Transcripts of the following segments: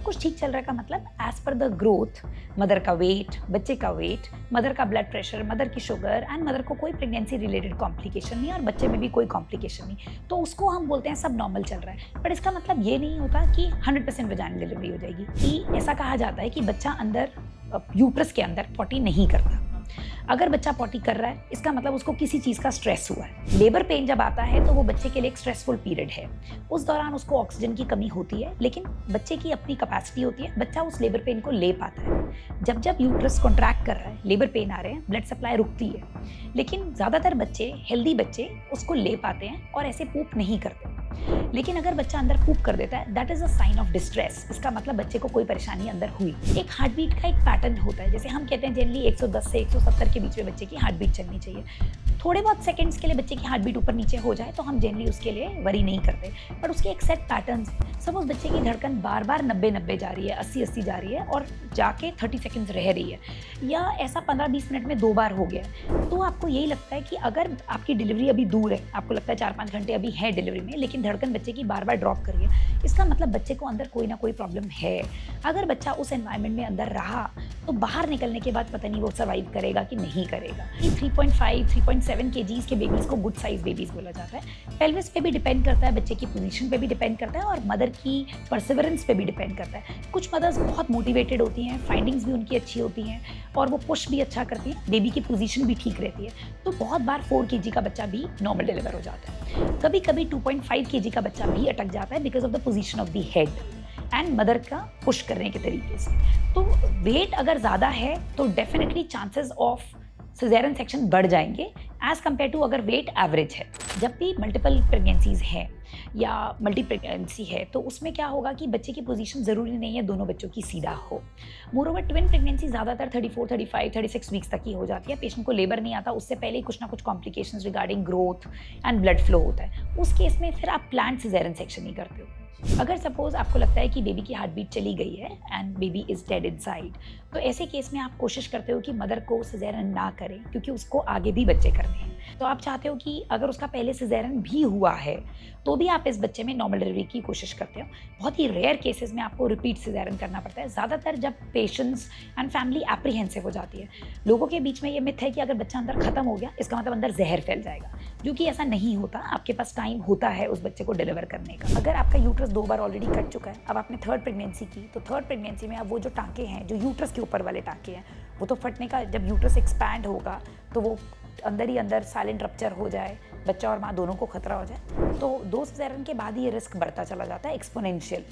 कुछ ठीक चल रहा है का मतलब एज पर द ग्रोथ, मदर का वेट, बच्चे का वेट, मदर का ब्लड प्रेशर, मदर की शुगर एंड मदर को कोई प्रेगनेंसी रिलेटेड कॉम्प्लिकेशन नहीं और बच्चे में भी कोई कॉम्प्लिकेशन नहीं, तो उसको हम बोलते हैं सब नॉर्मल चल रहा है। बट इसका मतलब ये नहीं होता कि 100% वजाइनल डिलीवरी हो जाएगी। कि ऐसा कहा जाता है कि बच्चा अंदर यूट्रस के अंदर पॉटी नहीं करता। अगर बच्चा पॉटी कर रहा है इसका मतलब उसको किसी चीज़ का स्ट्रेस हुआ है। लेबर पेन जब आता है तो वो बच्चे के लिए एक स्ट्रेसफुल पीरियड है। उस दौरान उसको ऑक्सीजन की कमी होती है, लेकिन बच्चे की अपनी कैपेसिटी होती है, बच्चा उस लेबर पेन को ले पाता है। जब जब यूट्रस कॉन्ट्रैक्ट कर रहा है, लेबर पेन आ रहे हैं, ब्लड सप्लाई रुकती है, लेकिन ज़्यादातर बच्चे, हेल्दी बच्चे उसको ले पाते हैं और ऐसे पूप नहीं करते। लेकिन अगर बच्चा अंदर पूप कर देता है, that is a sign of distress. इसका मतलब बच्चे को कोई परेशानी अंदर हुई। एक हार्ट बीट का एक पैटर्न होता है, जैसे हम कहते हैं जनरली 110 से 170 के बीच में बच्चे की हार्ट बीट चलनी चाहिए। थोड़े बहुत सेकंड्स के लिए बच्चे की हार्ट बीट ऊपर नीचे हो जाए तो हम जनरली उसके लिए वरी नहीं करते, पर उसके एक सेट पैटर्न्स हैं। सपोज बच्चे की धड़कन बार बार 90-90 जा रही है, 80-80 जा रही है और जाके 30 सेकंड्स रह रही है, या ऐसा 15-20 मिनट में 2 बार हो गया, तो आपको यही लगता है कि अगर आपकी डिलीवरी अभी दूर है, आपको लगता है 4-5 घंटे अभी है डिलीवरी में, लेकिन धड़कन बच्चे की बार बार ड्रॉप कर रही है, इसका मतलब बच्चे को अंदर कोई ना कोई प्रॉब्लम है। अगर बच्चा उस एनवायरनमेंट में अंदर रहा तो बाहर निकलने के बाद पता नहीं वो सर्वाइव करेगा कि नहीं करेगा। 3.5-3.7 kgs के बेबीज को गुड साइज बेबीज बोला जाता है। पेल्विस पे भी डिपेंड करता है, बच्चे की पोजीशन पे भी डिपेंड करता है और मदर की परसिवरेंस पे भी डिपेंड करता है। कुछ मदर्स बहुत मोटिवेटेड होती हैं, फाइंडिंग्स भी उनकी अच्छी होती हैं और वो पुश भी अच्छा करती हैं, बेबी की पोजीशन भी ठीक रहती है, तो बहुत बार 4 kg का बच्चा भी नॉर्मल डिलीवर हो जाता है। कभी कभी 2.5 kg का बच्चा भी अटक जाता है because of the position of the head and mother का पुश करने के तरीके से। तो वेट अगर ज़्यादा है तो definitely chances of caesarean section बढ़ जाएंगे एज कम्पेयर टू अगर वेट एवरेज है। जब भी मल्टीपल प्रेगनेंसीज है या मल्टी प्रेगनेंसी है तो उसमें क्या होगा कि बच्चे की पोजीशन ज़रूरी नहीं है दोनों बच्चों की सीधा हो। मोरओवर ट्विन प्रेगनेंसी ज़्यादातर 34, 35, 36 वीक्स तक ही हो जाती है। पेशेंट को लेबर नहीं आता, उससे पहले ही कुछ ना कुछ complications regarding growth and blood flow होता है। उस केस में फिर आप प्लान्ड सिजेरियन सेक्शन ही करते हो। अगर सपोज आपको लगता है कि बेबी की हार्ट बीट चली गई है and baby is dead inside, तो ऐसे केस में आप कोशिश करते हो कि मदर को सिजेरियन ना करें क्योंकि उसको आगे भी बच्चे करने हैं। तो आप चाहते हो कि अगर उसका पहले सिजेरियन भी हुआ है तो भी आप इस बच्चे में नॉर्मल डिलीवरी की कोशिश करते हो। बहुत ही रेयर केसेस में आपको रिपीट सिजेरियन करना पड़ता है, ज़्यादातर जब पेशेंट्स एंड फैमिली एप्रीहेंसिव हो जाती है। लोगों के बीच में ये मिथ है कि अगर बच्चा अंदर खत्म हो गया इसका मतलब अंदर जहर फैल जाएगा, जो कि ऐसा नहीं होता। आपके पास टाइम होता है उस बच्चे को डिलीवर करने का। अगर आपका यूट्रस 2 बार ऑलरेडी कट चुका है, अब आपने थर्ड प्रेगनेंसी की, तो थर्ड प्रेगनेंसी में अब वो जो टाँके हैं, जो यूट्रस के ऊपर वाले टाँके हैं, वो तो फटने का, जब यूट्रस एक्सपैंड होगा तो वो अंदर ही अंदर साइलेंट रप्चर हो जाए, बच्चा और माँ दोनों को खतरा हो जाए, तो 2 सिजेरियन के बाद ये रिस्क बढ़ता चला जाता है एक्सपोनेंशियल।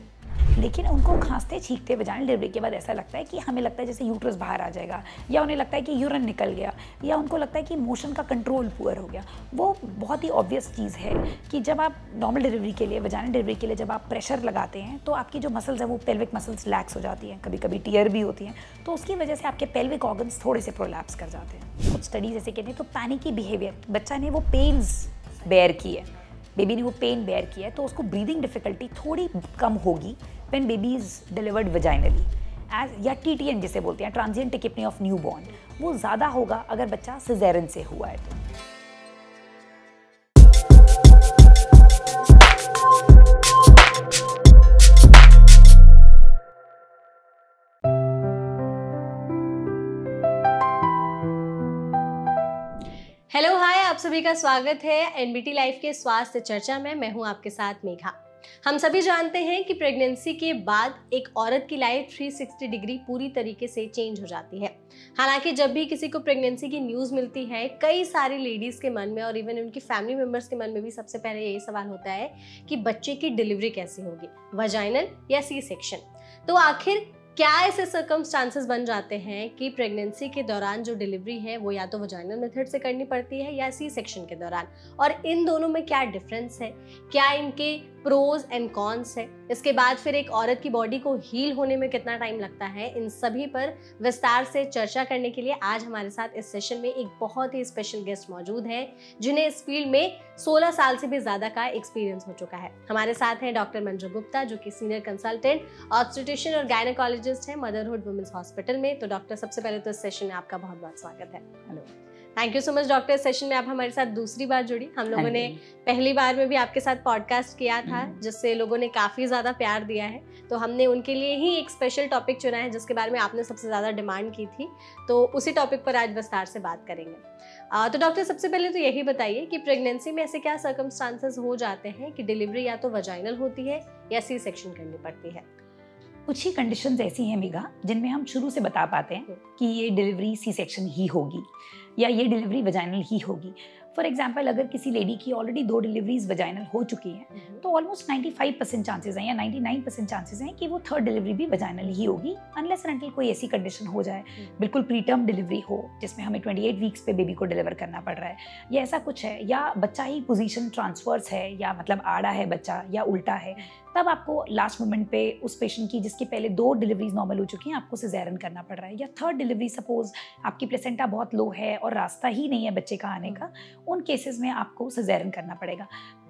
लेकिन उनको खांसते छींकते वजाइनल डिलीवरी के बाद ऐसा लगता है कि हमें लगता है जैसे यूट्रस बाहर आ जाएगा, या उन्हें लगता है कि यूरिन निकल गया, या उनको लगता है कि मोशन का कंट्रोल पुअर हो गया। वो बहुत ही ऑब्वियस चीज़ है कि जब आप नॉर्मल डिलीवरी के लिए, वजाइनल डिलीवरी के लिए जब आप प्रेशर लगाते हैं तो आपकी जो मसल्स है वो पेल्विक मसल्स लैक्स हो जाती हैं, कभी कभी टीयर भी होती हैं, तो उसकी वजह से आपके पेल्विक ऑर्गन्स थोड़े से प्रोलैप्स कर जाते हैं। कुछ स्टडीज ऐसे कहते हैं, तो पैनिकी बिहेवियर, बच्चा ने वो पेन्स बेयर की है, बेबी ने वो पेन बेयर किया है, तो उसको ब्रीदिंग डिफिकल्टी थोड़ी कम होगी when baby is delivered vaginally, as या TTN जिसे बोलते हैं, transient tachypnoea of new born, वो ज़्यादा होगा अगर बच्चा सिजेरियन से हुआ है तो। हेलो हाय, आप सभी का स्वागत है NBT लाइफ के स्वास्थ्य चर्चा में। मैं हूं आपके साथ मेघा। हम सभी जानते हैं कि प्रेगनेंसी के बाद एक औरत की लाइफ 360 डिग्री पूरी तरीके से चेंज हो जाती है। हालांकि जब भी किसी को प्रेगनेंसी की न्यूज़ मिलती है, कई सारी लेडीज़ के मन में और इवन उनकी फैमिली मेम्बर्स के मन में भी सबसे पहले यही सवाल होता है कि बच्चे की डिलीवरी कैसे होगी, वजाइनल या सी सेक्शन। तो आखिर क्या ऐसे सर्कमस्टांसेस बन जाते हैं कि प्रेगनेंसी के दौरान जो डिलीवरी है वो या तो वजाइनल मेथड से करनी पड़ती है या सी सेक्शन के दौरान, और इन दोनों में क्या डिफरेंस है, क्या इनके प्रोज एंड कॉन्स है, इसके बाद फिर एक औरत की बॉडी को हील होने में कितना टाइम लगता है, इन सभी पर विस्तार से चर्चा करने के लिए आज हमारे साथ इस सेशन में एक बहुत ही स्पेशल गेस्ट मौजूद है जिन्हें इस फील्ड में 16 साल से भी ज्यादा का एक्सपीरियंस हो चुका है। हमारे साथ हैं डॉक्टर मंजू गुप्ता, जो कि सीनियर कंसल्टेंट ऑब्स्टेट्रिशियन और गायनेकोलॉजिस्ट है मदरहुड वुमेन्स हॉस्पिटल में। तो डॉक्टर, सबसे पहले तो इस सेशन में आपका बहुत बहुत स्वागत है। Hello, thank you so much doctor. इस सेशन में आप हमारे साथ दूसरी बार जुड़ी। हम लोगों ने पहली बार में भी आपके साथ पॉडकास्ट किया था जिससे लोगों ने काफ़ी ज़्यादा प्यार दिया है, तो हमने उनके लिए ही एक स्पेशल टॉपिक चुना है जिसके बारे में आपने सबसे ज़्यादा डिमांड की थी, तो उसी टॉपिक पर आज विस्तार से बात करेंगे। तो डॉक्टर सबसे पहले तो यही बताइए कि प्रेगनेंसी में ऐसे क्या सर्कमस्टांसेस हो जाते हैं कि डिलीवरी या तो वजाइनल होती है या सी सेक्शन करनी पड़ती है? कुछ ही कंडीशंस ऐसी हैं मेघा जिनमें हम शुरू से बता पाते हैं कि ये डिलीवरी सी सेक्शन ही होगी या ये डिलीवरी वजाइनल ही होगी। फॉर एग्जाम्पल, अगर किसी लेडी की ऑलरेडी 2 डिलीवरीज वजाइनल हो चुकी हैं तो ऑलमोस्ट 95% चांसेस हैं या 99% चांसेस हैं कि वो 3rd डिलीवरी भी वजाइनल ही होगी, अनलेस एंड अनटिल कोई ऐसी कंडीशन हो जाए, बिल्कुल प्री टर्म डिलीवरी हो जिसमें हमें 28 वीक्स पे बेबी को डिलीवर करना पड़ रहा है या ऐसा कुछ है, या बच्चा ही पोजीशन ट्रांसफर्स है या मतलब आड़ा है बच्चा या उल्टा है, तब आपको लास्ट मोमेंट पे उस पेशेंट की जिसकी पहले 2 डिलीवरीज नॉर्मल हो चुकी हैं आपको सिजेरियन करना पड़ रहा है, या 3rd डिलीवरी सपोज आपकी प्लेसेंटा बहुत लो है और रास्ता ही नहीं है बच्चे का आने का, उन केसेस में आपको सिजेरियन करना पड़ेगा।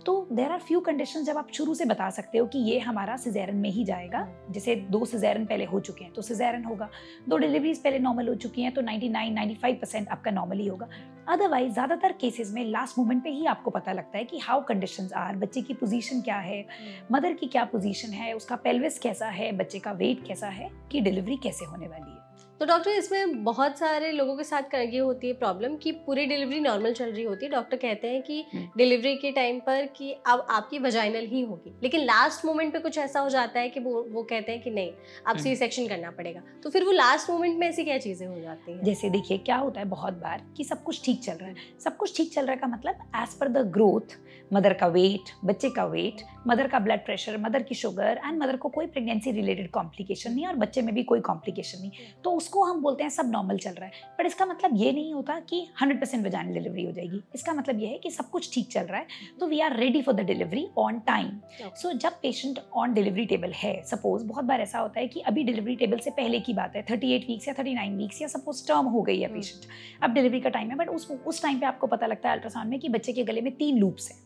तो देयर आर फ्यू कंडीशन जब आप शुरू से बता सकते हो कि ये हमारा सिजेरियन में ही जाएगा, जैसे 2 सिजेरियन पहले हो चुके हैं तो सिजेरियन होगा, 2 डिलीवरीज पहले नॉर्मल हो चुकी हैं तो 99-95% आपका नॉर्मल ही होगा। अदरवाइज ज़्यादातर केसेस में लास्ट मोमेंट पे ही आपको पता लगता है कि हाउ कंडीशंस आर, बच्चे की पोजीशन क्या है, मदर की क्या पोजीशन है, उसका पेल्विस कैसा है, बच्चे का वेट कैसा है, कि डिलीवरी कैसे होने वाली है। तो डॉक्टर इसमें बहुत सारे लोगों के साथ ये होती है प्रॉब्लम कि पूरी डिलीवरी नॉर्मल चल रही होती है, डॉक्टर कहते हैं कि डिलीवरी के टाइम पर कि अब आपकी वजाइनल ही होगी, लेकिन लास्ट मोमेंट पे कुछ ऐसा हो जाता है कि वो कहते हैं कि नहीं अब सी सेक्शन करना पड़ेगा, तो फिर वो लास्ट मोमेंट में ऐसी क्या चीज़ें हो जाती हैं? जैसे देखिए क्या होता है बहुत बार कि सब कुछ ठीक चल रहा है, सब कुछ ठीक चल रहा है का मतलब एज पर द ग्रोथ, मदर का वेट, बच्चे का वेट, मदर का ब्लड प्रेशर, मदर की शुगर एंड मदर को कोई प्रेगनेंसी रिलेटेड कॉम्प्लिकेशन नहीं और बच्चे में भी कोई कॉम्प्लिकेशन नहीं, तो उसको हम बोलते हैं सब नॉर्मल चल रहा है। पर इसका मतलब ये नहीं होता कि 100% वजाइनल डिलीवरी हो जाएगी। इसका मतलब ये है कि सब कुछ ठीक चल रहा है तो we are ready for the delivery on time. So जब पेशेंट ऑन डिलीवरी टेबल है, सपोज बहुत बार ऐसा होता है कि अभी डिलीवरी टेबल से पहले की बात है, 38 वीक्स या 39 वीक्स या सपोज टर्म हो गई है पेशेंट, अब डिलीवरी का टाइम है, बट उस टाइम पे आपको पता लगता है अल्ट्रासाउंड में कि बच्चे के गले में 3 लूप्स हैं।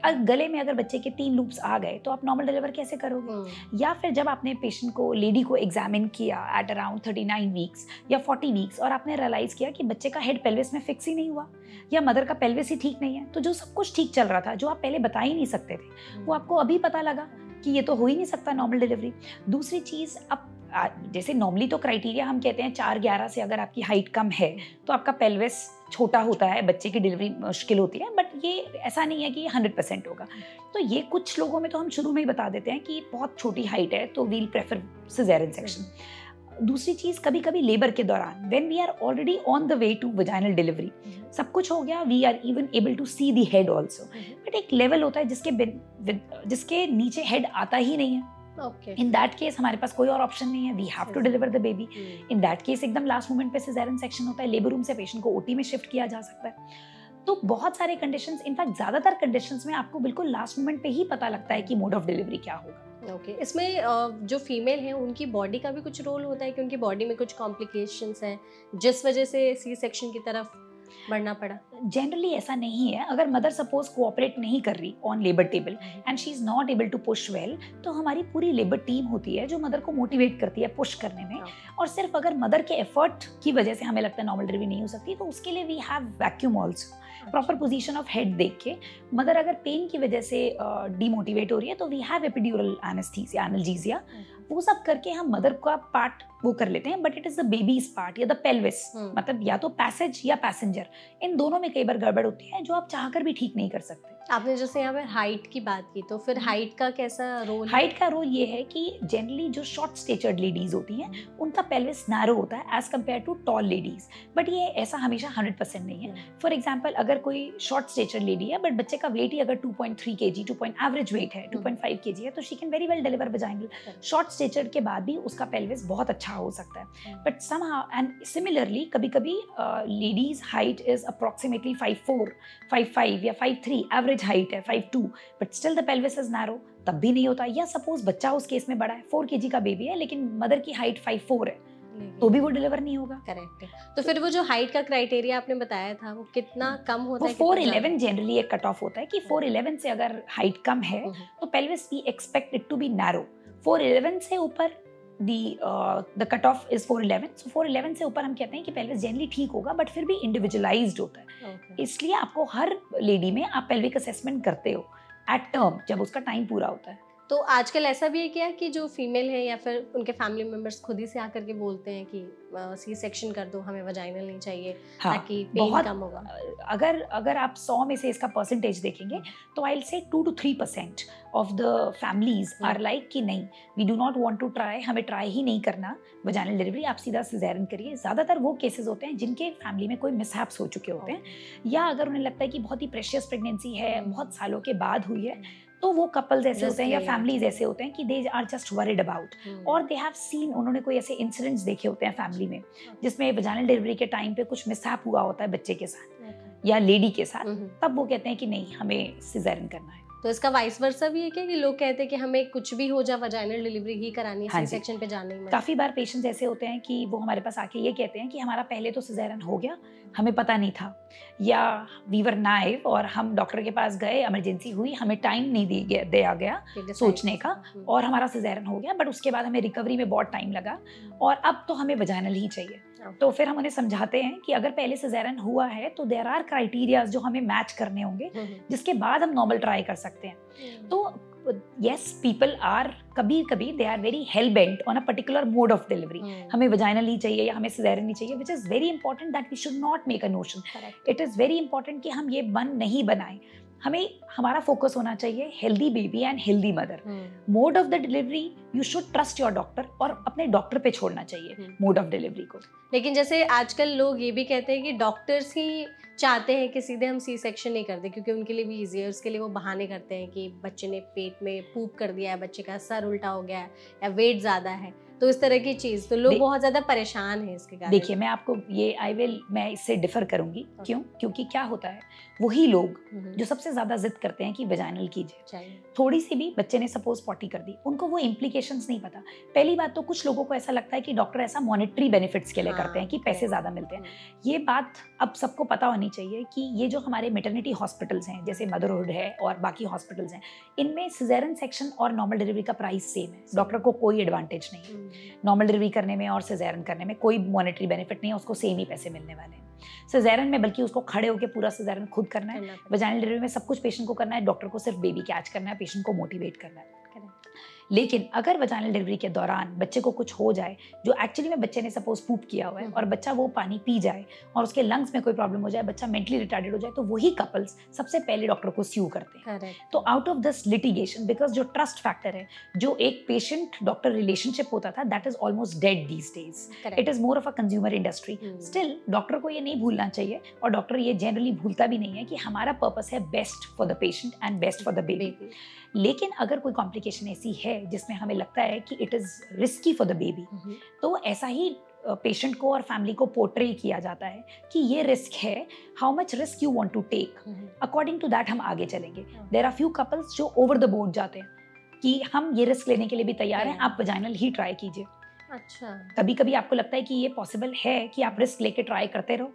अब गले में अगर बच्चे के 3 लूप्स आ गए तो आप नॉर्मल डिलीवर कैसे करोगे? या फिर जब आपने पेशेंट को, लेडी को एग्जामिन किया एट अराउंड 39 वीक्स या 40 वीक्स और आपने रियलाइज किया कि बच्चे का हेड पेल्विस में फिक्स ही नहीं हुआ या मदर का पेल्विस ही ठीक नहीं है, तो जो सब कुछ ठीक चल रहा था, जो आप पहले बता ही नहीं सकते थे, वो आपको अभी पता लगा कि ये तो हो ही नहीं सकता नॉर्मल डिलीवरी। दूसरी चीज़, अब जैसे नॉर्मली तो क्राइटेरिया हम कहते हैं 4-11 से अगर आपकी हाइट कम है तो आपका पेल्विस छोटा होता है, बच्चे की डिलीवरी मुश्किल होती है, बट ये ऐसा नहीं है कि ये 100% होगा। तो ये कुछ लोगों में तो हम शुरू में ही बता देते हैं कि बहुत छोटी हाइट है तो वील प्रेफर सिजेरियन सेक्शन। दूसरी चीज़, कभी कभी लेबर के दौरान when we are already on the way to vaginal delivery, सब कुछ हो गया, we are even able to see the head also, but एक लेवल होता है जिसके नीचे हेड आता ही नहीं है। In that case हमारे पास कोई और ऑप्शन नहीं है, we have to deliver the baby. In that case एकदम लास्ट मोमेंट पे सिजेरियन सेक्शन होता है, लेबर रूम से पेशेंट को ओटी में शिफ्ट किया जा सकता है। तो बहुत सारे कंडीशंस, इनफैक्ट ज़्यादातर कंडीशंस में आपको बिल्कुल लास्ट मोमेंट पे ही पता लगता है कि मोड ऑफ डिलीवरी क्या होगा। ओके, इसमें जो फीमेल हैं उनकी बॉडी का भी कुछ रोल होता है कि उनकी बॉडी में कुछ कॉम्प्लिकेशंस हैं जिस वजह से सी सेक्शन की तरफ बढ़ना पड़ा? जनरली ऐसा नहीं है। अगर मदर सपोज कोऑपरेट नहीं कर रही on labour table and she is not able to push well, तो हमारी पूरी लेबर टीम होती है जो मदर को मोटिवेट करती है पुश करने में। और सिर्फ अगर मदर के एफर्ट की वजह से हमें लगता है नॉर्मल डिलीवरी नहीं हो सकती, तो उसके लिए we have vacuum also, proper position of head देख के। मदर अगर पेन की वजह से डीमोटिवेट हो रही है तो we have epidural anaesthesia, analgesia, वो सब करके हम मदर का पार्ट वो कर लेते हैं, but it is the babies part या द पेल्विस, मतलब या तो पैसेज या पैसेंजर, इन दोनों में कई बार गड़बड़ होती है जो आप चाहकर भी ठीक नहीं कर सकते। आपने जैसे यहाँ पे हाइट की बात की, तो फिर हाइट का कैसा रोल? हाइट का रोल ये है कि जनरली जो शॉर्ट स्टेचर्ड लेडीज होती हैं उनका पेल्विस नैरो होता है as compare to tall ladies, but ये ऐसा हमेशा 100% नहीं है। फॉर एग्जाम्पल, अगर कोई शॉर्ट स्टेचर लेडी है बट बच्चे का वेट ही अगर 2.3 kg, एवरेज वेट है 2.5 kg है, तो she can very well deliver vaginal. Short stature के बाद भी उसका पेल्विस बहुत अच्छा हो सकता है, बट समहाउ एंड सिमिलरली कभी कभी लेडीज हाइट इज अप्रोक्सीमेटली 5'4", 5'5" या 5'3", एवरेज हाइट है 5'2", but still the pelvis is narrow, तब भी नहीं होता। या सपोज बच्चा उस केस में बड़ा है, 4 kg का बेबी है, लेकिन मदर की हाइट 5'4" है, तो भी वो डिलीवर नहीं होगा। करेक्ट है। तो फिर वो जो हाइट का क्राइटेरिया आपने बताया था वो कितना कम होता है? 4'11" जनरली एक कट ऑफ होता है कि 4'11" से अगर हाइट कम है तो pelvis we expect it to be narrow. 4'11" से ऊपर the cut off is 411. So 411 से ऊपर हम कहते हैं कि पेल्विस जनरली ठीक होगा, बट फिर भी इंडिविजुअलाइज्ड होता है. इसलिए आपको हर लेडी में आप पेल्विक असेसमेंट करते हो एट टर्म, जब उसका टाइम पूरा होता है. तो आजकल ऐसा भी है क्या कि जो फीमेल है या फिर उनके फैमिली मेंबर्स खुद ही से आकर के बोलते हैं कि सी सेक्शन कर दो, हमें वजाइनल नहीं चाहिए, हाँ, ताकि पेन कम होगा? अगर आप 100 में से इसका परसेंटेज देखेंगे तो I will say 2 to 3% of the families are like कि नहीं, we do not want to try, हमें ट्राई ही नहीं करना वजाइनल डिलीवरी, आप सीधा सिजेरियन करिए. ज़्यादातर वो केसेस होते हैं जिनके फैमिली में कोई मिसहैप्स हो चुके होते हैं, या अगर उन्हें लगता है कि बहुत ही प्रेशियस प्रेगनेंसी है, बहुत सालों के बाद हुई है, तो वो कपल्स ऐसे होते हैं या फैमिलीज ऐसे होते हैं कि they are just worried about, और दे हैव सीन, उन्होंने कोई ऐसे इंसिडेंट्स देखे होते हैं फैमिली में जिसमें वजाइनल डिलीवरी के टाइम पे कुछ मिसहैप हुआ होता है बच्चे के साथ या लेडी के साथ, तब वो कहते हैं कि नहीं, हमें सिजेरियन करना है. तो इसका वाइस वर्सा भी है क्या कि लोग कहते हैं कि हमें कुछ भी हो जाए वजाइनल डिलीवरी ही करानी है, हाँ सी सेक्शन पे जाना ही मत? काफ़ी बार पेशेंट्स ऐसे होते हैं कि वो हमारे पास आके ये कहते हैं कि हमारा पहले तो सिजेरियन हो गया, हमें पता नहीं था, या वी वर नाइव और हम डॉक्टर के पास गए, इमरजेंसी हुई, हमें टाइम नहीं दिया गया सोचने का, और हमारा सिजेरियन हो गया, बट उसके बाद हमें रिकवरी में बहुत टाइम लगा और अब तो हमें वजाइनल ही चाहिए. तो फिर हम उन्हें समझाते हैं कि अगर पहले सिजेरियन हुआ है तो देयर आर क्राइटेरियाज जो हमें मैच करने होंगे, जिसके बाद हम नॉर्मल ट्राई कर सकते हैं. तो yes, people are कभी कभी they are very hell bent on a particular mode of delivery. हमें वजाइनल ही चाहिए या हमें सिजेरियन नहीं चाहिए, which is very important that we should not make a notion. It is very important कि हम ये मन नहीं बनाएं. हमें हमारा फोकस होना चाहिए healthy baby and healthy mother. Mode of the delivery you should trust your doctor, और अपने डॉक्टर पे छोड़ना चाहिए मोड ऑफ डिलीवरी को. लेकिन जैसे आजकल लोग ये भी कहते हैं कि डॉक्टर्स ही चाहते हैं कि सीधे हम सी सेक्शन नहीं करते, क्योंकि उनके लिए भी ईजी है. उसके लिए वो बहाने करते हैं कि बच्चे ने पेट में पूप कर दिया है, बच्चे का सर उल्टा हो गया है, या वेट ज़्यादा है, तो इस तरह की चीज़. तो लोग बहुत ज़्यादा परेशान हैं इसके कारण. देखिए, मैं आपको ये मैं इससे डिफर करूंगी. क्यों? क्योंकि क्या होता है, वही लोग जो सबसे ज्यादा जिद करते हैं कि वजाइनल कीजिए, थोड़ी सी भी बच्चे ने सपोज पॉटी कर दी, उनको वो इम्प्लीकेशंस नहीं पता. पहली बात तो कुछ लोगों को ऐसा लगता है कि डॉक्टर ऐसा मॉनेटरी बेनिफिट्स के लिए करते हैं कि पैसे ज्यादा मिलते हैं. ये बात अब सबको पता होनी चाहिए कि ये जो हमारे मैटरनिटी हॉस्पिटल्स हैं, जैसे मदरहुड है और बाकी हॉस्पिटल्स हैं, इनमें सिजेरियन सेक्शन और नॉर्मल डिलीवरी का प्राइस सेम है. डॉक्टर को कोई एडवांटेज नहीं है. नॉर्मल डिलीवरी करने में और सिजेरियन करने में कोई मॉनेटरी बेनिफिट नहीं है, उसको सेम ही पैसे मिलने वाले हैं. सिजेरियन में बल्कि उसको खड़े होकर पूरा सिजेरियन खुद करना है. वजाइनल डिलीवरी में सब कुछ पेशेंट को करना है, डॉक्टर को सिर्फ बेबी कैच करना है, पेशेंट को मोटिवेट करना है. लेकिन अगर वजाइनल डिलीवरी के दौरान बच्चे को कुछ हो जाए, जो एक्चुअली में बच्चे ने सपोज पूप किया हुआ है, और बच्चा वो पानी पी जाए और उसके लंग्स में कोई प्रॉब्लम हो जाए, बच्चा मेंटली रिटार्डेड हो जाए, तो वही कपल्स सबसे पहले डॉक्टर को स्यू करते हैं. तो out of this litigation, because जो ट्रस्ट फैक्टर है, जो एक पेशेंट डॉक्टर रिलेशनशिप होता था, that is almost dead these days. It is more of a consumer industry. Still doctor को ये नहीं भूलना चाहिए, और डॉक्टर ये जनरली भूलता भी नहीं है कि हमारा पर्पस है best for the patient and best for the baby. लेकिन अगर कोई कॉम्प्लिकेशन ऐसी है जिसमें हमें लगता है कि it is risky for the baby, तो ऐसा ही पेशेंट को और फैमिली को पोर्ट्रे किया जाता है कि ये रिस्क है, how much risk you want to take, according to that हम आगे चलेंगे. देयर आर फ्यू कपल्स जो ओवर द बोर्ड जाते हैं कि हम ये रिस्क लेने के लिए भी तैयार हैं, आप वजाइनल ही ट्राई कीजिए. अच्छा, कभी कभी आपको लगता है कि ये पॉसिबल है कि आप रिस्क लेके ट्राई करते रहो.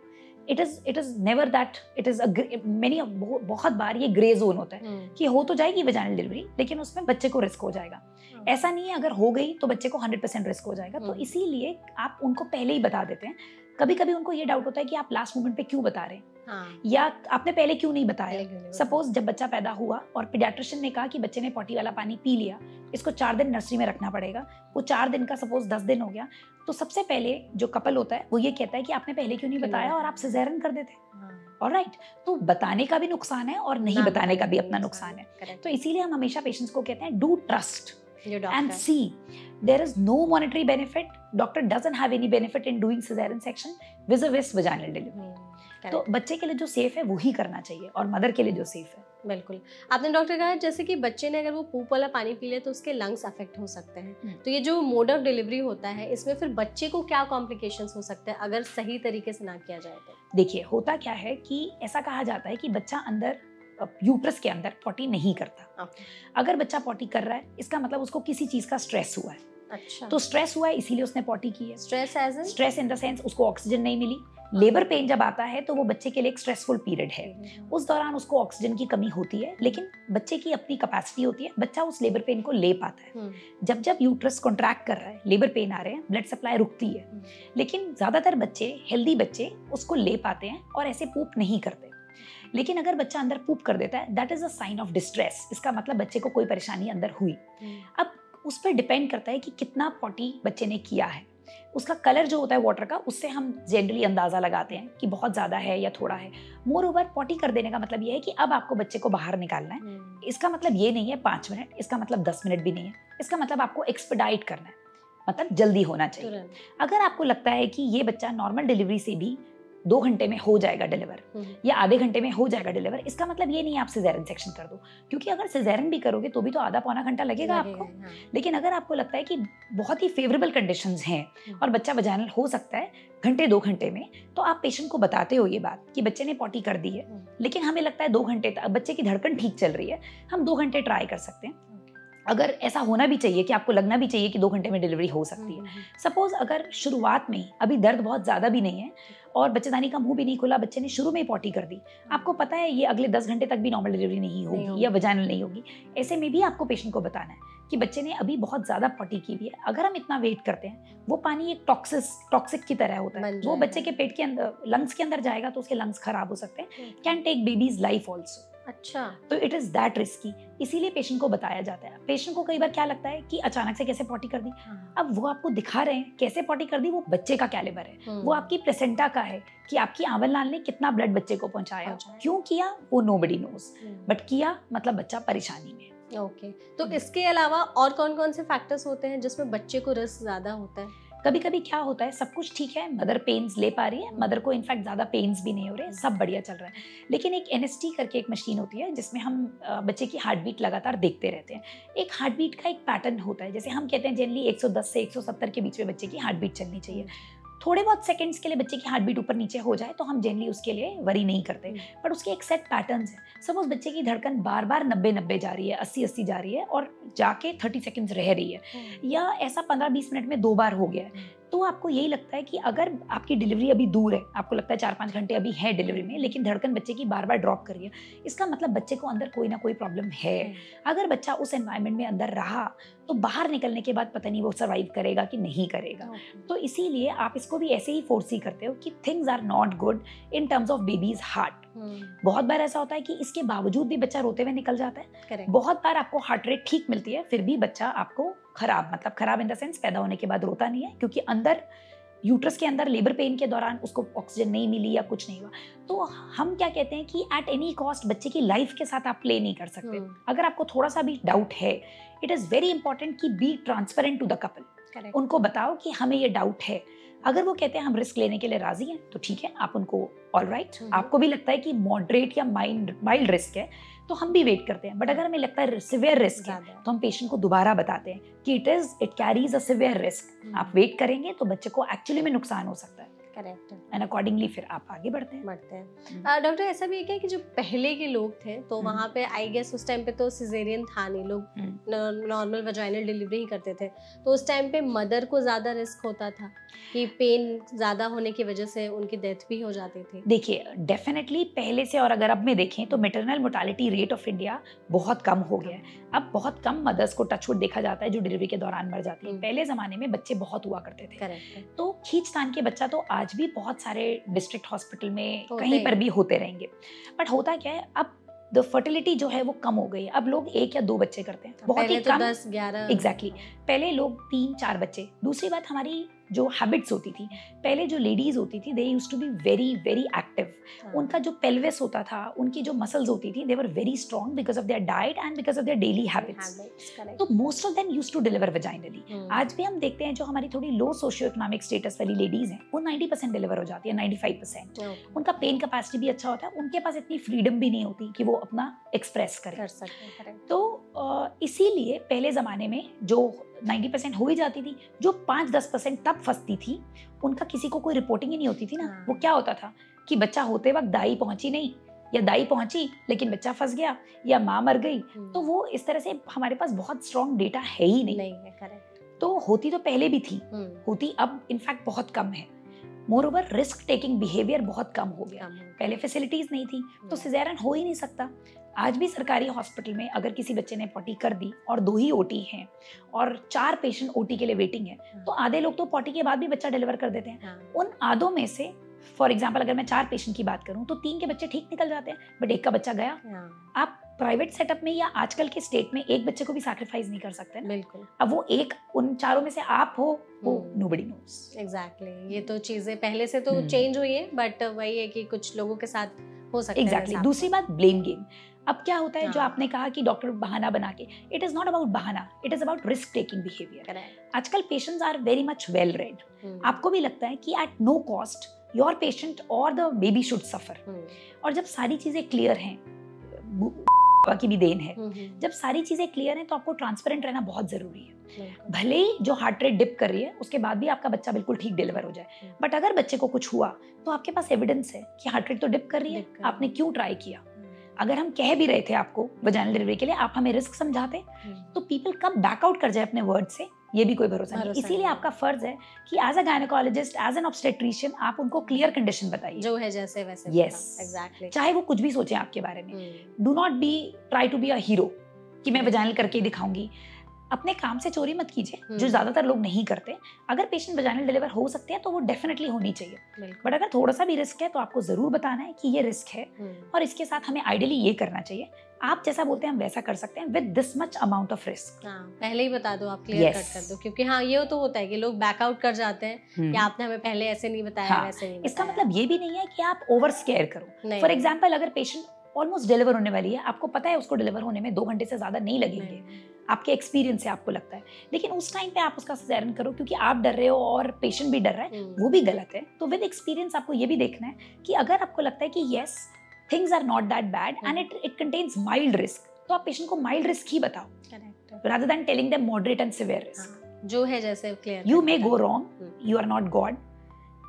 It is never that it is बहुत बार ये ग्रे जोन होता है कि हो तो जाएगी वजाइनल डिलीवरी, लेकिन उसमें बच्चे को रिस्क हो जाएगा. ऐसा नहीं है अगर हो गई तो बच्चे को 100% रिस्क हो जाएगा. तो इसीलिए आप उनको पहले ही बता देते हैं. कभी कभी उनको ये डाउट होता है कि आप लास्ट मोमेंट पे क्यों बता रहे हैं, या आपने पहले क्यों नहीं बताया. सपोज जब बच्चा पैदा हुआ और पीडियाट्रिशियन ने कहा कि बच्चे ने पॉटी वाला पानी पी लिया, इसको 4 दिन नर्सरी में रखना पड़ेगा, वो 4 दिन का सपोज 10 दिन हो गया, तो सबसे पहले जो कपल होता है वो ये कहता है कि आपने पहले क्यों नहीं बताया और आप सिजेरियन कर देते. ऑलराइट, तो बताने का भी नुकसान है और नहीं बताने का भी अपना नुकसान है. तो इसीलिए हम हमेशा पेशेंट्स को कहते हैं do trust and see there is no monetary benefit. Doctor doesn't have any benefit in doing cesarean section vis-a-vis vaginal delivery. तो बच्चे के लिए जो सेफ है वो ही करना चाहिए, और मदर के लिए जो सेफ है. बिल्कुल. आपने डॉक्टर कहा जैसे कि बच्चे ने अगर वो पूप वाला पानी पी ले तो उसके लंग्स अफेक्ट हो सकते हैं. तो ये जो मोड ऑफ डिलीवरी होता है, इसमें फिर बच्चे को क्या कॉम्प्लिकेशंस हो सकते हैं अगर सही तरीके से ना किया जाए तो? देखिए, होता क्या है कि ऐसा कहा जाता है कि बच्चा अंदर यूट्रस के अंदर पॉटी नहीं करता. अगर बच्चा पॉटी कर रहा है, इसका मतलब उसको किसी चीज का स्ट्रेस हुआ है. अच्छा. तो स्ट्रेस हुआ है इसीलिए उसने पॉटी की है. Stress as in? Stress in the sense उसको ऑक्सीजन नहीं मिली, लेबर पेन जब आता है तो वो बच्चे के लिए एक स्ट्रेसफुल पीरियड है। उस दौरान उसको ऑक्सीजन की कमी होती है, लेकिन बच्चे की अपनी कैपेसिटी होती है, बच्चा उस लेबर पेन को ले पाता है। जब जब यूट्रस कॉन्ट्रैक्ट कर रहा है, लेबर पेन आ रहे हैं, ब्लड सप्लाई रुकती है, लेकिन ज्यादातर बच्चे, हेल्दी बच्चे उसको ले पाते हैं और ऐसे पूप नहीं करते। लेकिन अगर बच्चा अंदर पूप कर देता है, that is a sign of distress. इसका मतलब बच्चे को कोई परेशानी अंदर हुई। अब उस पर डिपेंड करता है कि कितना पॉटी बच्चे ने किया है। उसका कलर जो होता है वाटर का, उससे हम जनरली अंदाजा लगाते हैं कि बहुत ज्यादा है या थोड़ा है। मोर ओवर, पॉटी कर देने का मतलब ये है कि अब आपको बच्चे को बाहर निकालना है। इसका मतलब ये नहीं है 5 मिनट, इसका मतलब 10 मिनट भी नहीं है। इसका मतलब आपको एक्सपेडाइट करना है, मतलब जल्दी होना चाहिए। अगर आपको लगता है कि ये बच्चा नॉर्मल डिलीवरी से भी 2 घंटे में हो जाएगा डिलीवर या आधे घंटे में हो जाएगा डिलीवर, इसका मतलब ये नहीं है आप सिजेरियन सेक्शन कर दो, क्योंकि अगर सिजेरियन भी करोगे तो भी तो आधा पौना घंटा लगेगा आपको। लेकिन अगर आपको लगता है कि बहुत ही फेवरेबल कंडीशंस हैं और बच्चा वजाइनल हो सकता है घंटे 2 घंटे में, तो आप पेशेंट को बताते हो ये बात कि बच्चे ने पॉटी कर दी है, लेकिन हमें लगता है 2 घंटे तक बच्चे की धड़कन ठीक चल रही है, हम 2 घंटे ट्राई कर सकते हैं। अगर ऐसा होना भी चाहिए कि आपको लगना भी चाहिए कि 2 घंटे में डिलीवरी हो सकती है। सपोज अगर शुरुआत में अभी दर्द बहुत ज्यादा भी नहीं है और बच्चेदानी का मुंह भी नहीं खुला, बच्चे ने शुरू में ही पॉटी कर दी, आपको पता है ये अगले 10 घंटे तक भी नॉर्मल डिलीवरी नहीं होगी या वजाइनल नहीं होगी, ऐसे में भी आपको पेशेंट को बताना है कि बच्चे ने अभी बहुत ज्यादा पॉटी की भी है। अगर हम इतना वेट करते हैं, वो पानी एक टॉक्सिक की तरह होता है, वो बच्चे के पेट के अंदर, लंग्स के अंदर जाएगा तो उसके लंग्स खराब हो सकते हैं, can take baby's life also. अच्छा, तो इट इज दैट रिस्की, इसीलिए पेशेंट को बताया जाता है। पेशेंट को कई बार क्या लगता है कि अचानक से कैसे पॉटी कर दी। अब वो आपको दिखा रहे हैं कैसे पॉटी कर दी, वो बच्चे का कैलिबर है, वो आपकी प्लेसेंटा का है कि आपकी आंवल नाल ने कितना ब्लड बच्चे को पहुंचाया, क्यों किया वो नोबडी नोज, बट किया मतलब बच्चा परेशानी में। ओके, तो इसके अलावा और कौन कौन से फैक्टर्स होते हैं जिसमें बच्चे को रिस्क ज्यादा होता है? कभी कभी क्या होता है, सब कुछ ठीक है, मदर पेन्स ले पा रही है, मदर को इनफैक्ट ज्यादा पेन्स भी नहीं हो रहे, सब बढ़िया चल रहा है, लेकिन एक एनएसटी करके एक मशीन होती है जिसमें हम बच्चे की हार्ट बीट लगातार देखते रहते हैं। एक हार्ट बीट का एक पैटर्न होता है, जैसे हम कहते हैं जनरली 110 से 170 के बीच में बच्चे की हार्ट बीट चलनी चाहिए। थोड़े बहुत सेकंड्स के लिए बच्चे की हार्ट बीट ऊपर नीचे हो जाए तो हम जनरली उसके लिए वरी नहीं करते, बट उसके एक सेट पैटर्न्स है। सपोज बच्चे की धड़कन बार बार 90-90 जा रही है, 80-80 जा रही है और जाके 30 सेकंड्स रह रही है, या ऐसा 15-20 मिनट में 2 बार हो गया है, तो आपको यही लगता है कि अगर आपकी डिलीवरी अभी दूर है, आपको लगता है 4-5 घंटे अभी है डिलीवरी में, लेकिन धड़कन बच्चे की बार बार ड्रॉप कर रही है, इसका मतलब बच्चे को अंदर कोई ना कोई प्रॉब्लम है। अगर बच्चा उस एनवायरनमेंट में अंदर रहा तो बाहर निकलने के बाद पता नहीं वो सर्वाइव करेगा कि नहीं करेगा। तो इसीलिए आप इसको भी ऐसे ही फोर्सी करते हो कि things are not good in terms of baby's heart. बहुत बार ऐसा होता है कि इसके बावजूद भी बच्चा रोते हुए निकल जाता है। Correct. बहुत बार आपको हार्ट रेट ठीक मिलती है, फिर भी बच्चा आपको खराब, मतलब खराब इन द सेंस पैदा होने के बाद रोता नहीं है, क्योंकि अंदर यूट्रस के अंदर लेबर पेन के दौरान उसको ऑक्सीजन नहीं मिली या कुछ नहीं हुआ। तो हम क्या कहते हैं कि एट एनी कॉस्ट बच्चे की लाइफ के साथ आप प्ले नहीं कर सकते। अगर आपको थोड़ा सा भी डाउट है, इट इज वेरी इंपॉर्टेंट कि be transparent to the couple. उनको बताओ कि हमें ये डाउट है। अगर वो कहते हैं हम रिस्क लेने के लिए राजी हैं तो ठीक है, आप उनको ऑल राइट, आपको भी लगता है कि मॉडरेट या माइल्ड रिस्क है तो हम भी वेट करते हैं। बट अगर हमें लगता है सिवियर रिस्क है तो हम पेशेंट को दोबारा बताते हैं कि it carries a severe risk, आप वेट करेंगे तो बच्चे को एक्चुअली में नुकसान हो सकता है। करेक्ट। एंड अकॉर्डिंगली फिर आप आगे बढ़ते हैं। डॉक्टर, ऐसा भी है क्या कि जो पहले के लोग थे तो वहाँ पे आई गेस उस टाइम पे तो सिजेरियन था नहीं, लोग नॉर्मल वजाइनल डिलीवरी ही करते थे, तो उस टाइम पे मदर को ज्यादा रिस्क होता था कि पेन ज्यादा होने की वजह से उनकी डेथ भी हो जाती थी? देखिए, डेफिनेटली पहले से और अगर अब में देखें तो maternal mortality rate of India बहुत कम हो गया है। अब बहुत कम मदर्स को टचवुड देखा जाता है जो डिलीवरी के दौरान मर जाती है। पहले जमाने में बच्चे बहुत हुआ करते थे। करेक्ट। तो खींचतान के बच्चा तो आज भी बहुत सारे डिस्ट्रिक्ट हॉस्पिटल में कहीं पर भी होते रहेंगे। बट होता क्या है, अब द फर्टिलिटी जो है वो कम हो गई है। अब लोग 1 या 2 बच्चे करते हैं, बहुत ही कम। 10-11 एग्जैक्टली। पहले लोग 3-4 बच्चे। दूसरी बात, हमारी जो हैबिट्स होती थी, पहले जो लेडीज होती थी they used to be very very active. उनका जो पेल्विस होता था, उनकी जो मसल्स होती थी, they were very strong because of their diet and because of their daily habits. तो most of them used to deliver vaginally. आज भी हम देखते हैं जो हमारी थोड़ी लो सोशियो इकोनॉमिक स्टेटस वाली लेडीज हैं वो 90% डिलीवर हो जाती है, 95%। उनका पेन कैपेसिटी भी अच्छा होता है, उनके पास इतनी फ्रीडम भी नहीं होती कि वो अपना एक्सप्रेस कर सकते हैं। तो इसीलिए पहले जमाने में जो 90% हो ही जाती थी, जो 5-10% तब फंसती थी, उनका किसी को कोई रिपोर्टिंग ही नहीं होती थी ना। वो क्या होता था कि बच्चा होते वक्त दाई पहुंची नहीं, या दाई पहुंची लेकिन बच्चा फंस गया, या माँ मर गई। तो वो इस तरह से हमारे पास बहुत स्ट्रॉन्ग डेटा है ही नहीं। करेक्ट। तो होती तो पहले भी थी, होती अब इनफैक्ट बहुत कम है। More over risk taking behaviour बहुत कम हो गया। पहले फैसिलिटीज नहीं थी तो सिजेरियन हो ही नहीं सकता। आज भी सरकारी हॉस्पिटल में अगर किसी बच्चे ने पॉटी कर दी और 2 ही ओटी हैं और 4 पेशेंट ओटी के लिए वेटिंग है, तो आधे लोग तो पॉटी के बाद भी बच्चा डिलीवर कर देते हैं। उन आधों में से फॉर एग्जाम्पल अगर मैं 4 पेशेंट की बात करूं तो 3 के बच्चे ठीक निकल जाते हैं, बट एक का बच्चा गया। आप प्राइवेट सेटअप में या आजकल के स्टेट में एक बच्चे को भी सैक्रिफाइस नहीं कर सकते ना। बिल्कुल। अब वो एक उन चारों में से आप हो, वो नोबडी नोस। एग्जैक्टली। ये तो चीजें पहले से तो चेंज हुई है, बट वही है कि कुछ लोगों के साथ हो सकता है। एग्जैक्टली। दूसरी बात ब्लेम गेम। अब क्या होता है, जो आपने कहा कि डॉक्टर बहाना बना के, इट इज नॉट अबाउट बहाना, it is about risk taking behaviour. आजकल patients are very much well read. आपको भी लगता है कि at no cost your patient और द बेबी शुड सफर। और जब सारी चीजें क्लियर हैं, की भी देन है, जब सारी चीजें क्लियर हैं तो आपको ट्रांसपेरेंट रहना बहुत जरूरी है। भले ही जो हार्ट रेट डिप कर रही है उसके बाद भी आपका बच्चा बिल्कुल ठीक डिलीवर हो जाए, बट अगर बच्चे को कुछ हुआ तो आपके पास एविडेंस है कि हार्ट रेट तो डिप कर रही है, आपने क्यों ट्राई किया। अगर हम कह भी रहे थे आपको वजाइनल डिलीवरी के लिए, आप हमें रिस्क समझाते, तो पीपल कब बैक आउट कर जाए अपने वर्ड से, ये भी कोई भरोसा नहीं। इसीलिए आपका फर्ज है कि as a gynaecologist, as an obstetrician, आप उनको क्लियर कंडीशन बताइए, जो है जैसे वैसे। Yes, exactly. चाहे वो कुछ भी सोचे आपके बारे में। Do not be try to be a hero कि मैं वजाइनल करके ही दिखाऊंगी। अपने काम से चोरी मत कीजिए, जो ज्यादातर लोग नहीं करते। अगर पेशेंट वजाइनल डिलीवर हो सकते हैं तो वो डेफिनेटली होनी चाहिए, बट अगर थोड़ा सा भी रिस्क है तो आपको जरूर बताना है कि ये रिस्क है और इसके साथ हमें आइडियली ये करना चाहिए। आप जैसा बोलते हैं हम वैसा कर सकते हैं with this much amount of risk. पहले ही बता दो, आप क्लियर कट कर दो, क्योंकि ये तो होता है कि लोग बैक आउट कर जाते हैं कि आपने हमें पहले ऐसे नहीं बताया, वैसे नहीं बताया। इसका मतलब ये भी नहीं है कि आप ओवर स्केयर करो। फॉर एग्जाम्पल, अगर पेशेंट ऑलमोस्ट डिलीवर होने वाली है, आपको पता है उसको डिलीवर होने में 2 घंटे से ज्यादा नहीं लगेंगे, आपके एक्सपीरियंस से आपको लगता है, लेकिन उस टाइम पे आप उसका सिजेरियन करो क्योंकि आप डर रहे हो और पेशेंट भी डर रहा है, वो भी गलत है। तो विद एक्सपीरियंस आपको ये भी देखना है कि अगर आपको लगता है कि yes things are not that bad and it contains mild risk, तो आप पेशेंट को माइल्ड रिस्क ही बताओ rather than telling them moderate and severe risk। जो है जैसे clear. You may go wrong, you are not God।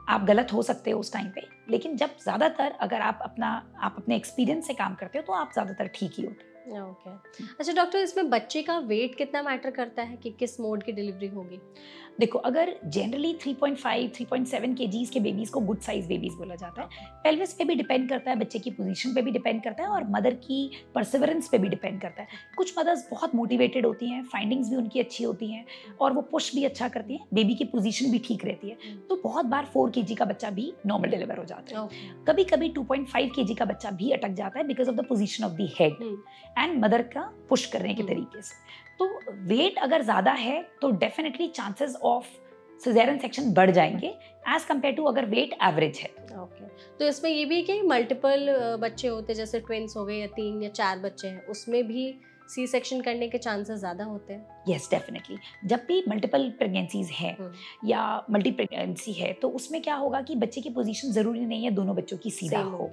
आप गलत हो सकते हो उस टाइम पे, लेकिन जब ज्यादातर अगर आप अपने एक्सपीरियंस से काम करते हो तो आप ज्यादातर ठीक ही होते हो। ओके। अच्छा डॉक्टर, इसमें बच्चे का वेट कितना मैटर करता है कि किस मोड की डिलीवरी होगी? देखो, अगर जनरली 3.5 3.7 kgs के बेबीज को गुड साइज बेबीज बोला जाता है। पेल्विस पे भी डिपेंड करता है, बच्चे की पोजीशन पे भी डिपेंड करता है और मदर की परसिवरेंस पे भी डिपेंड करता है। कुछ मदर्स बहुत मोटिवेटेड होती हैं, फाइंडिंग्स भी उनकी अच्छी होती हैं और वो पुश भी अच्छा करती हैं, बेबी की पोजीशन भी ठीक रहती है, तो बहुत बार 4 kg का बच्चा भी नॉर्मल डिलीवर हो जाता है। कभी कभी 2.5 kg का बच्चा भी अटक जाता है because of the position of the head and mother का पुश करने के तरीके से। तो वेट अगर ज्यादा है तो definitely chances of caesarean section बढ़ जाएंगे एज कम्पेयर टू अगर वेट एवरेज है। ओके। तो इसमें ये भी है कि मल्टीपल बच्चे होते हैं, जैसे ट्विंस हो गए या 3 या 4 बच्चे हैं, उसमें भी सी सेक्शन करने के चांसेस ज्यादा होते हैं? Yes, definitely. जब भी मल्टीपल प्रेगनेंसीज हैं या मल्टी प्रेगनेंसी है तो उसमें क्या होगा कि बच्चे की पोजीशन जरूरी नहीं है दोनों बच्चों की सीधा हो।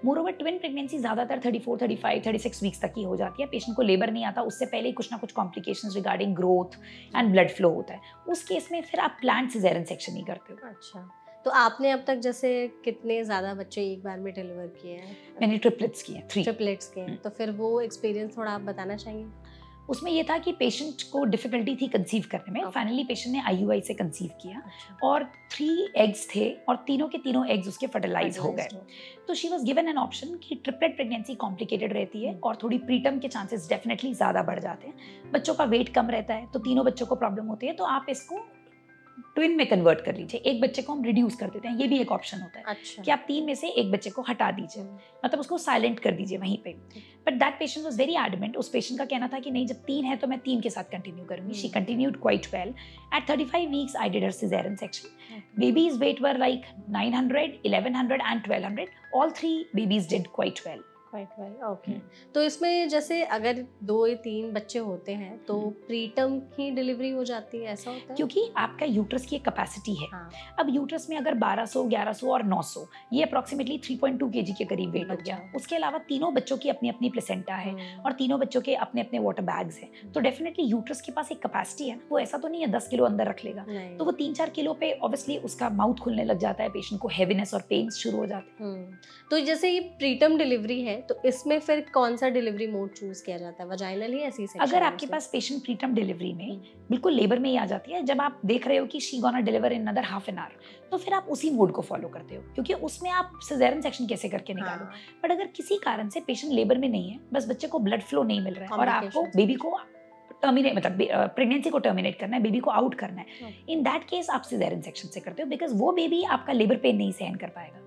मोरओवर ट्विन प्रेगनेंसी ज्यादातर 34, 35, 36 वीक्स तक की हो जाती है। पेशेंट को लेबर नहीं आता, उससे पहले ही कुछ ना कुछ complications regarding growth and blood flow होता है। उस केस में फिर आप प्लान्ड सिजेरियन सेक्शन नहीं करते हो। अच्छा, तो आपने अब तक जैसे कितने ज्यादा बच्चे एक बार में डिलीवर किए हैं? मैंने ट्रिपलेट्स किए हैं, 3 ट्रिपलेट्स किए हैं। तो फिर वो एक्सपीरियंस थोड़ा आप बताना चाहेंगे? उसमें ये था कि पेशेंट को डिफिकल्टी थी कंसीव करने में। फाइनली पेशेंट ने IUI से कंसीव किया और 3 एग्स थे और तीनों के तीनों एग्स उसके फर्टिलाइज हो गए। तो she was given an option कि ट्रिपलेट प्रेगनेंसी कॉम्प्लिकेटेड रहती है और थोड़ी प्रीटर्म के चांसेस डेफिनेटली ज्यादा बढ़ जाते हैं, बच्चों का वेट कम रहता है तो तीनों बच्चों को प्रॉब्लम होती है, तो आप इसको ट्विन में कन्वर्ट कर लीजिए, एक बच्चे को हम रिड्यूस कर देते हैं, ये भी एक ऑप्शन होता है। अच्छा। कि आप 3 में से एक बच्चे को हटा दीजिए, मतलब उसको साइलेंट कर दीजिए वहीं पे। But that patient was very adamant. उस पेशेंट का कहना था कि नहीं, जब 3 है तो मैं 3 के साथ कंटिन्यू करूंगी। She continued quite well. At 35 weeks I did her caesarean section. Baby's weight were like 900, 1100 and 1200। All 3 babies did quite well. Okay. तो इसमें जैसे अगर 2 या 3 बच्चे होते हैं तो प्रीटर्म ही डिलीवरी हो जाती है, ऐसा होता है? क्योंकि आपका यूट्रस की एक कैपेसिटी है। अब यूट्रस में अगर 1200, 1100 और 900, ये अप्रोक्सीमेटली 3.2 kg के करीब वेट हो गया। उसके अलावा तीनों बच्चों की अपनी अपनी प्लेसेंटा है और तीनों बच्चों के अपने अपने वाटर बैग्स हैं, तो डेफिनेटली यूट्रस के पास एक कैपेसिटी है। वो ऐसा तो नहीं है 10 किलो अंदर रख लेगा, तो वो 3-4 किलो पे ऑब्वियसली उसका माउथ खुलने लग जाता है, पेशेंट को हेवीनेस और पेन शुरू हो जाते हैं। तो जैसे ये प्रीटर्म डिलीवरी है तो इसमें फिर कौन सा डिलीवरी मोड चूज किया जाता है, वजाइनल ही या सी सेक्शन? अगर आपके पास पेशेंट प्री टर्म डिलीवरी में बिल्कुल लेबर में ही आ जाती है, जब आप देख रहे हो कि she gonna deliver in another half an hour, तो फिर आप उसी मोड को फॉलो करते हो, क्योंकि उसमें आप सिजेरियन सेक्शन कैसे करके निकालो। बट अगर किसी कारण से पेशेंट लेबर में नहीं है, बस बच्चे को ब्लड फ्लो नहीं मिल रहा है और आपको बेबी को टर्मिनेट मतलब प्रेगनेंसी को टर्मिनेट करना है, बेबी को आउट करना है, इन दैट केस आप सिजेरियन सेक्शन से करते हो, बिकॉज वो बेबी आपका लेबर पेन नहीं सहन कर पाएगा।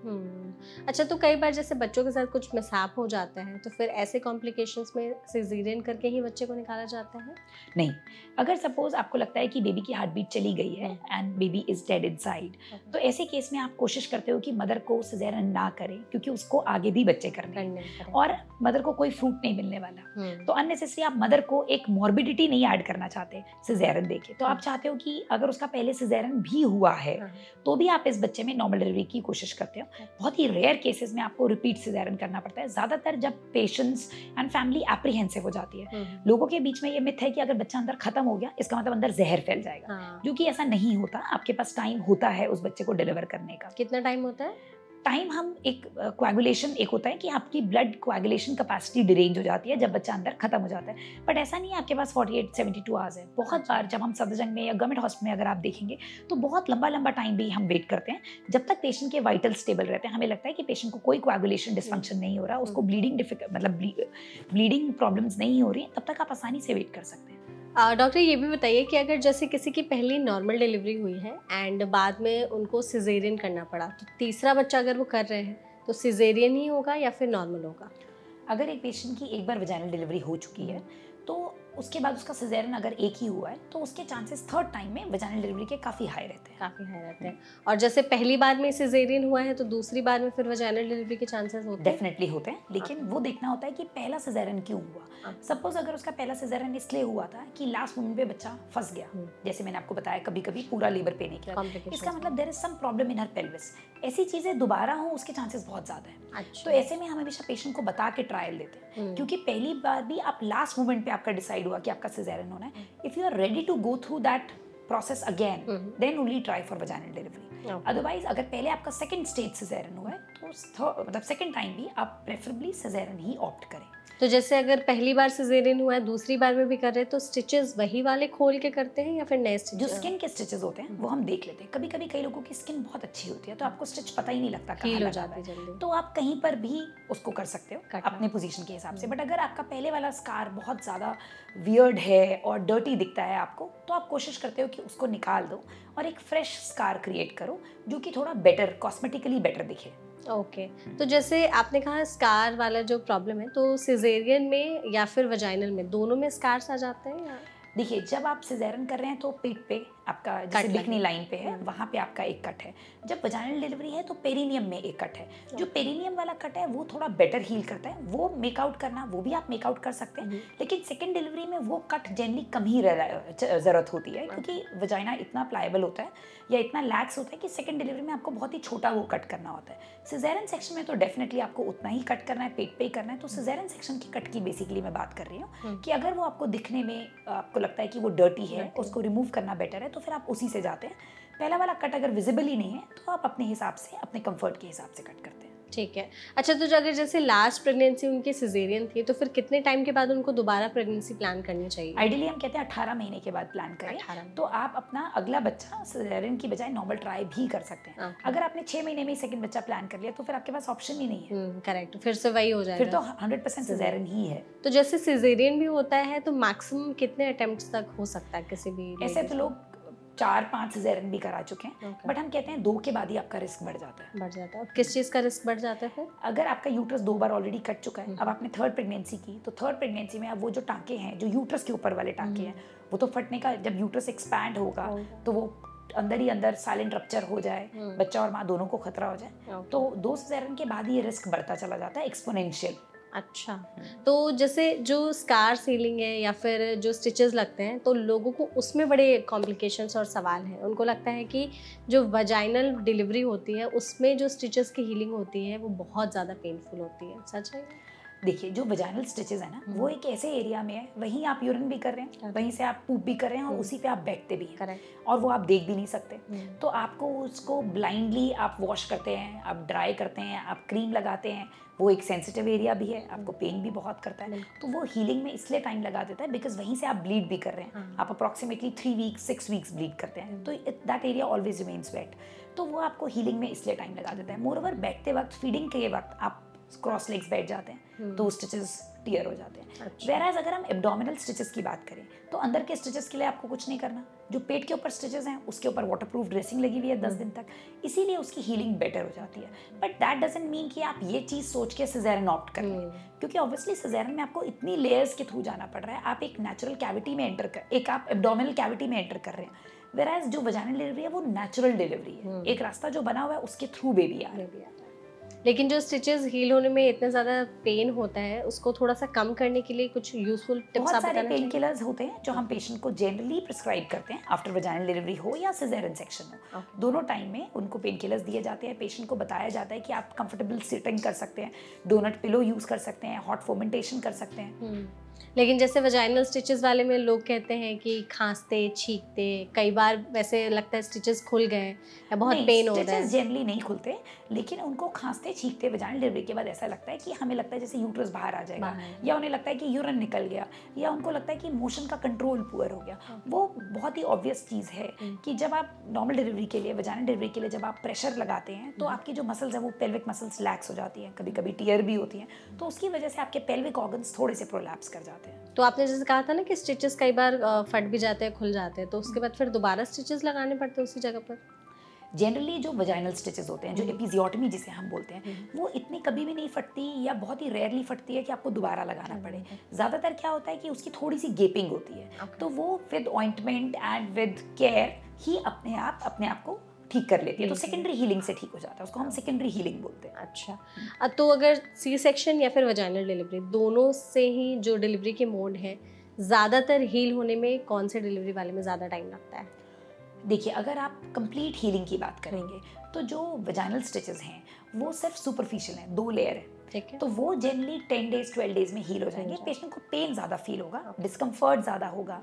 अच्छा, तो कई बार जैसे बच्चों के साथ कुछ मिसहैप हो जाता है, तो फिर ऐसे कॉम्प्लिकेशंस में सिजेरियन करके ही बच्चे को निकाला जाता है? नहीं, अगर सपोज आपको लगता है कि बेबी की हार्ट बीट चली गई है and baby is dead inside, तो ऐसे केस में आप कोशिश करते हो कि मदर को सिजेरियन ना करें, क्योंकि उसको आगे भी बच्चे करने हैं और मदर को कोई फ्रूट नहीं मिलने वाला। तो अननेसेसरी आप मदर को एक मॉर्बिडिटी नहीं ऐड करना चाहते सिजेरियन देके, तो आप चाहते हो कि अगर उसका पहले सिजेरियन भी हुआ है तो भी आप इस बच्चे में नॉर्मल डिलीवरी की कोशिश करते हो। बहुत ही रेयर केसेस में आपको रिपीट सिजेरियन करना पड़ता है, ज्यादातर जब पेशेंट्स एंड फैमिली एप्रीहेंसिव हो जाती है। लोगों के बीच में ये मिथ है कि अगर बच्चा अंदर खत्म हो गया इसका मतलब अंदर जहर फैल जाएगा, जो कि ऐसा नहीं होता। आपके पास टाइम होता है उस बच्चे को डिलीवर करने का। कितना टाइम होता है? टाइम हम एक कोएगुलेशन एक होता है कि आपकी ब्लड कोएगुलेशन कैपेसिटी डिरेंज हो जाती है जब बच्चा अंदर खत्म हो जाता है, बट ऐसा नहीं है आपके पास 48-72 आवर्स है। बहुत बार जब हम सफदरजंग में या गवर्नमेंट हॉस्पिटल में अगर आप देखेंगे तो बहुत लंबा लंबा टाइम भी हम वेट करते हैं, जब तक पेशेंट के वाइटल स्टेबल रहते हैं। हमें लगता है कि पेशेंट को कोई कोएगुलेशन डिसफंक्शन नहीं हो रहा, उसको ब्लीडिंग प्रॉब्लम्स नहीं हो रही, तब तक आप आसानी से वेट कर सकते हैं। डॉक्टर ये भी बताइए कि अगर जैसे किसी की पहली नॉर्मल डिलीवरी हुई है एंड बाद में उनको सिजेरियन करना पड़ा, तो तीसरा बच्चा अगर वो कर रहे हैं तो सिजेरियन ही होगा या फिर नॉर्मल होगा? अगर एक पेशेंट की एक बार वजाइनल डिलीवरी हो चुकी है तो उसके बाद उसका सिजेरियन अगर एक ही हुआ है तो उसके चांसेस थर्ड टाइम में वजाइनल डिलीवरी के काफ़ी हाई रहते हैं। और जैसे पहली बार में सिजेरियन हुआ है तो दूसरी बार में फिर वजाइनल डिलीवरी के चांसेस होते हैं? डेफिनेटली होते हैं, लेकिन वो देखना होता है कि पहला सिजेरियन क्यों हुआ। सपोज अगर उसका पहला सिजेरियन इसलिए हुआ था कि लास्ट मोमेंट पे बच्चा फंस गया, जैसे मैंने आपको बताया कभी कभी पूरा लेबर पेन के बाद, इसका मतलब there is some problem in her pelvis. ऐसी चीजें दोबारा हो उसके चांसेस बहुत ज्यादा है। तो ऐसे में हम हमेशा पेशेंट को बता के ट्रायल देते हैं, क्योंकि पहली बार भी आप लास्ट मोमेंट पे आपका डिसाइड हुआ कि आपका सिजेरियन होना है। If you are ready to go through that process again, then only try for vaginal delivery. Otherwise, अगर पहले आपका सेकंड स्टेज सिजेरियन हुआ है तो मतलब सेकंड टाइम भी आप प्रेफरेबली सिजेरियन ही ऑप्ट करें। तो जैसे अगर पहली बार सिजेरियन हुआ है दूसरी बार में भी कर रहे हैं तो स्टिचेस वही वाले खोल के करते हैं या फिर नए स्टिचेस? जो स्किन के स्टिचेस होते हैं वो हम देख लेते हैं। कभी कभी कई लोगों की स्किन बहुत अच्छी होती है तो आपको स्टिच पता ही नहीं लगता कहाँ लगा है, तो आप कहीं पर भी उसको कर सकते हो अपने पोजीशन के हिसाब से। बट अगर आपका पहले वाला स्कार बहुत ज़्यादा वियर्ड है और डर्टी दिखता है आपको, तो आप कोशिश करते हो कि उसको निकाल दो और एक फ्रेश स्कार क्रिएट करो जो कि थोड़ा बेटर, कॉस्मेटिकली बेटर दिखे। ओके तो जैसे आपने कहा स्कार वाला जो प्रॉब्लम है, तो सिजेरियन में या फिर वजाइनल में दोनों में स्कार्स आ जाते हैं या? देखिए, जब आप सिजेरियन कर रहे हैं तो पेट पे आपका जैसे बिकनी लाइन पे है वहाँ पे आपका एक कट है। जब वजाइनल डिलीवरी है तो पेरिनियम में एक कट है। जो पेरिनियम वाला कट है वो थोड़ा बेटर हील करता है, वो मेकआउट करना वो भी आप मेकआउट कर सकते हैं। लेकिन सेकेंड डिलीवरी में वो कट जनरली कम ही ज़रूरत होती है, क्योंकि वजाइना इतना प्लायबल होता है या इतना लैक्स होता है कि सेकेंड डिलीवरी में आपको बहुत ही छोटा वो कट करना होता है। सिजेरियन सेक्शन में तो डेफिनेटली आपको उतना ही कट करना है, पेट पे ही करना है। तो सिजेरियन सेक्शन की कट की बेसिकली मैं बात कर रही हूँ कि अगर वो आपको दिखने में आपको लगता है कि वो डर्टी है, उसको रिमूव करना बेटर है, तो फिर आप उसी से जाते हैं। पहला वाला कट अगर विजिबल ही नहीं है तो आप अपने हिसाब से, अपने कंफर्ट के हिसाब से कट करते हैं। ठीक है। अच्छा, तो अगर जैसे लास्ट प्रेगनेंसी उनकी सिजेरियन थी तो फिर कितने टाइम के बाद उनको दोबारा प्रेगनेंसी प्लान करनी चाहिए? आइडियली हम कहते हैं 18 महीने के बाद प्लान करें, तो आप अपना अगला बच्चा सिजेरियन की बजाय नॉर्मल ट्राई भी कर सकते हैं। अगर आपने 6 महीने में सेकंड बच्चा प्लान कर लिया तो फिर आपके पास ऑप्शन ही नहीं है। करेक्ट, फिर से वही हो जाएगा, फिर तो 100% सिजेरियन ही है। तो जैसे सिजेरियन भी होता है तो मैक्सिमम कितने अटेम्प्ट्स तक हो सकता है किसी भी? ऐसे तो लोग 4-5 सिजेरियन भी करा चुके हैं, बट हम कहते हैं 2 के बाद ही आपका रिस्क बढ़ जाता है। किस चीज़ का रिस्क बढ़ जाता है फिर? अगर आपका यूट्रस 2 बार ऑलरेडी कट चुका है, अब आपने थर्ड प्रेगनेंसी की, तो थर्ड प्रेगनेंसी में अब वो जो टांके हैं, जो यूट्रस के ऊपर वाले टांके हैं, वो तो फटने का, जब यूट्रस एक्सपैंड होगा तो वो अंदर ही अंदर साइलेंट रप्चर हो जाए, बच्चा और माँ दोनों को खतरा हो जाए, तो 2 सिजेरियन के बाद ये रिस्क बढ़ता चला जाता है एक्सपोनेंशियल। अच्छा, तो जैसे जो स्कार सीलिंग है या फिर जो स्टिचेस लगते हैं तो लोगों को उसमें बड़े कॉम्प्लिकेशंस और सवाल हैं। उनको लगता है कि जो वजाइनल डिलीवरी होती है उसमें जो स्टिचेस की हीलिंग होती है वो बहुत ज़्यादा पेनफुल होती है। सच है? देखिए जो वजाइनल स्टिचेस है ना वो एक ऐसे एरिया में है, वहीं आप यूरिन भी कर रहे हैं, वहीं से आप पूप भी कर रहे हैं और उसी पे आप बैठते भी हैं और वो आप देख भी नहीं सकते। तो आपको उसको ब्लाइंडली आप वॉश करते हैं, आप ड्राई करते हैं, आप क्रीम लगाते हैं, वो एक सेंसिटिव एरिया भी है, आपको पेन भी बहुत करता है, तो वो हीलिंग में इसलिए टाइम लगा देता है बिकॉज वहीं से आप ब्लीड भी कर रहे हैं। आप अप्रॉक्सीमेटली 3 वीक्स 6 वीक्स ब्लीड करते हैं, तो that area always remains wet, तो वो आपको हीलिंग में इसलिए टाइम लगा देता है। मोरओवर बैठते वक्त, फीडिंग के वक्त आप क्रॉस लेग्स बैठ जाते हैं तो स्टिचेस टियर हो जाते हैं। वेराज अगर हम एब्डोमिनल स्टिचेस की बात करें तो अंदर के स्टिचेस के लिए आपको कुछ नहीं करना, जो पेट के ऊपर स्टिचेस हैं उसके ऊपर वाटरप्रूफ ड्रेसिंग लगी हुई है 10 दिन तक, इसीलिए उसकी हीलिंग बेटर हो जाती है। बट दैट डजंट मीन कि आप ये चीज़ सोच के सिजेरियन ऑप्ट कर लें, क्योंकि ऑब्वियसली सिजेरियन में आपको इतनी लेयर्स के थ्रू जाना पड़ रहा है। आप एक नेचुरल कैविटी में एंटर कर, एक आप एब्डोमिनल कैविटी में एंटर कर रहे हैं, वेराज जो वजाइनल डिलीवरी है वो नेचुरल डिलीवरी है, एक रास्ता जो बना हुआ है उसके थ्रू बेबी आ रहा है। लेकिन जो स्टिचेस हील होने में इतना ज़्यादा पेन होता है उसको थोड़ा सा कम करने के लिए कुछ यूजफुल टिप्स आप बताना चाहिए? बहुत सारे पेन किलर्स होते हैं जो हम पेशेंट को जनरली प्रिस्क्राइब करते हैं आफ्टर वजाइनल डिलीवरी हो या सिजेरियन सेक्शन हो, दोनों टाइम में उनको पेन किलर्स दिए जाते हैं। पेशेंट को बताया जाता है कि आप कंफर्टेबल सिटिंग कर सकते हैं, डोनट पिलो यूज़ कर सकते हैं, हॉट फोमेंटेशन कर सकते हैं। लेकिन जैसे वजाइनल स्टिचेस वाले में लोग कहते हैं कि खांसते छींकते, कई बार वैसे लगता है स्टिचेस खुल गए या बहुत पेन हो रहा है। स्टिचेस जनरली नहीं खुलते, लेकिन उनको खांसते छींकते वजाइनल डिलीवरी के बाद ऐसा लगता है कि हमें लगता है जैसे यूट्रस बाहर आ जाएगा, या उन्हें लगता है कि यूरिन निकल गया, या उनको लगता है कि मोशन का कंट्रोल पुअर हो गया। वो बहुत ही ऑब्वियस चीज़ है कि जब आप नॉर्मल डिलीवरी के लिए, वजाइनल डिलीवरी के लिए जब आप प्रेशर लगाते हैं तो आपकी जो मसल्स हैं वो पेल्विक मसल्स लैक्स हो जाती हैं, कभी कभी टियर भी होती हैं, तो उसकी वजह से आपके पेल्विक ऑर्गन्स थोड़े से प्रोलैप्स कर जाते हैं। तो आपने जैसे कहा था ना कि स्टिचेस कई बार फट भी जाते हैं, खुल जाते हैं, तो उसके बाद फिर दोबारा स्टिचेस लगाने पड़ते हैं उसी जगह पर? जनरली जो वजाइनल स्टिचेस होते हैं, जो एपिजियोटमी जिसे हम बोलते हैं, वो इतनी कभी भी नहीं फटती या बहुत ही रेयरली फटती है कि आपको दोबारा लगाना पड़े। ज़्यादातर क्या होता है कि उसकी थोड़ी सी गेपिंग होती है, तो वो with ointment and with care ही अपने आप को ठीक कर लेती है, तो सेकेंडरी हीलिंग से ठीक हो जाता है, उसको हम सेकेंडरी हीलिंग बोलते हैं। अच्छा, तो अगर सी सेक्शन या फिर वजाइनल डिलीवरी दोनों से ही जो डिलीवरी के मोड हैं, ज़्यादातर हील होने में कौन से डिलीवरी वाले में ज़्यादा टाइम लगता है? देखिए अगर आप कंप्लीट हीलिंग की बात करेंगे तो जो वजाइनल स्टिचेस हैं वो सिर्फ सुपरफिशियल हैं, 2 लेयर है, ठीक है, तो वो जनरली 10 डेज 12 डेज में हील हो जाएंगे। पेशेंट को पेन ज़्यादा फील होगा, डिस्कम्फर्ट ज़्यादा होगा,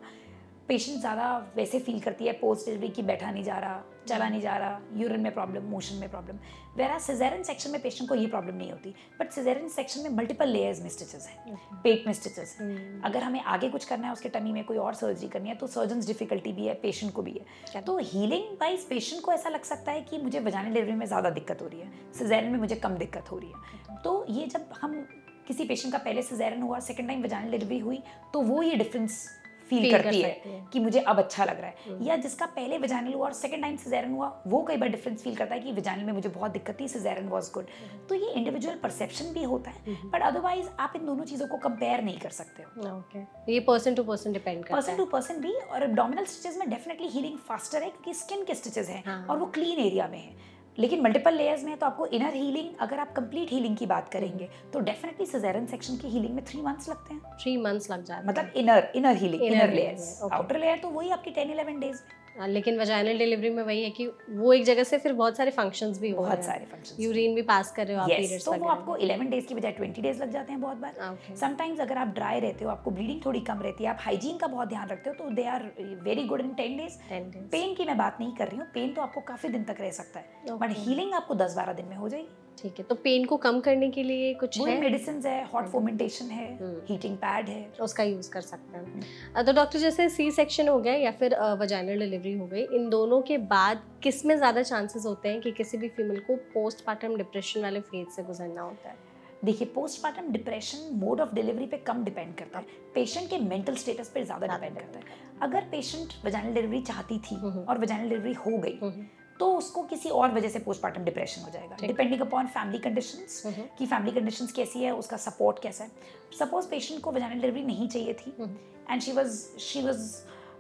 पेशेंट ज़्यादा वैसे फील करती है पोस्ट डिलीवरी की, बैठा नहीं जा रहा, चला नहीं जा रहा, यूरिन में प्रॉब्लम, मोशन में प्रॉब्लम। वेराज सिजेरियन सेक्शन में पेशेंट को ये प्रॉब्लम नहीं होती, बट सिजेरियन सेक्शन में मल्टीपल लेयर्स में स्टिचेस हैं, पेट में स्टिचेस हैं, अगर हमें आगे कुछ करना है उसके टमी में कोई और सर्जरी करनी है तो सर्जन्स डिफिकल्टी भी है, पेशेंट को भी है। तो हीलिंग वाइज पेशेंट को ऐसा लग सकता है कि मुझे वजाइनल डिलीवरी में ज़्यादा दिक्कत हो रही है, सिजेरियन में मुझे कम दिक्कत हो रही है। तो ये जब हम किसी पेशेंट का पहले सिजेरियन हुआ, सेकेंड टाइम वजाइनल डिलीवरी हुई, तो वो ये डिफरेंस फील करती है कि मुझे अब अच्छा लग रहा है, या जिसका पहले वजाइनल हुआ और सेकंड टाइम सिजेरियन हुआ वो कई बार डिफरेंस फील करता है कि वजाइनल में मुझे बहुत दिक्कत थी, सिजेरियन वाज गुड। तो ये इंडिविजुअल परसेप्शन भी होता है, बट अदरवाइज आप इन दोनों चीज़ों को कंपेयर नहीं कर सकते हो। ओके, ये पर्सन टू पर्सन डिपेंड करता है, पर्सन टू पर्सन भी। और एब्डोमिनल स्टिचेस में डेफिनेटली हीलिंग फास्टर है क्योंकि स्किन के स्टिचेस हैं और वो क्लीन एरिया में है, लेकिन मल्टीपल लेयर्स में है तो आपको इनर हीलिंग, अगर आप कंप्लीट हीलिंग की बात करेंगे तो डेफिनेटली सिजेरियन सेक्शन की हीलिंग में 3 मंथ्स लगते हैं। 3 मंथ्स लग जाते हैं, मतलब inner healing, inner layers, outer layer तो वही आपकी 10-11 डेज। लेकिन वजाइनल डिलीवरी में वही है कि वो एक जगह से फिर बहुत सारे फंक्शंस भी हो रहे हैं, बहुत सारे फंक्शंस, यूरिन भी पास कर रहे हो आप, पीरियड्स तो वो आपको 11 डेज की बजाय 20 डेज लग जाते हैं बहुत बार। समटाइम्स अगर आप ड्राई रहते हो, आपको ब्लीडिंग थोड़ी कम रहती है, आप हाइजीन का बहुत ध्यान रखते हो, तो they are very good in 10 days. Pain की मैं बात नहीं कर रही हूँ, पेन तो आपको काफ़ी दिन तक रह सकता है, बट हीलिंग आपको 10-12 दिन में हो जाएगी। ठीक है, तो पेन को कम करने के लिए कुछ है? मेडिसिन है, हॉट फोमेंटेशन है, हीटिंग पैड है, उसका यूज़ कर सकते हैं। तो डॉक्टर जैसे सी सेक्शन हो गया या फिर वजाइनल डिलीवरी हो गई, इन दोनों के बाद किस में ज़्यादा चांसेस होते हैं कि किसी भी फीमेल को पोस्टपार्टम डिप्रेशन वाले फेज से गुजरना होता है? देखिए postpartum depression mode of delivery पे कम डिपेंड करता है, पेशेंट के मेंटल स्टेटस पे ज़्यादा डिपेंड करता है। अगर पेशेंट वजाइनल डिलीवरी चाहती थी और वजाइनल डिलीवरी हो गई तो उसको किसी और वजह से पोस्टपार्टम डिप्रेशन हो जाएगा, डिपेंडिंग अपॉन फैमिली कंडीशंस, कि फैमिली कंडीशंस कैसी है, उसका सपोर्ट कैसा है। सपोज पेशेंट को वजाइनल डिलीवरी नहीं चाहिए थी and she was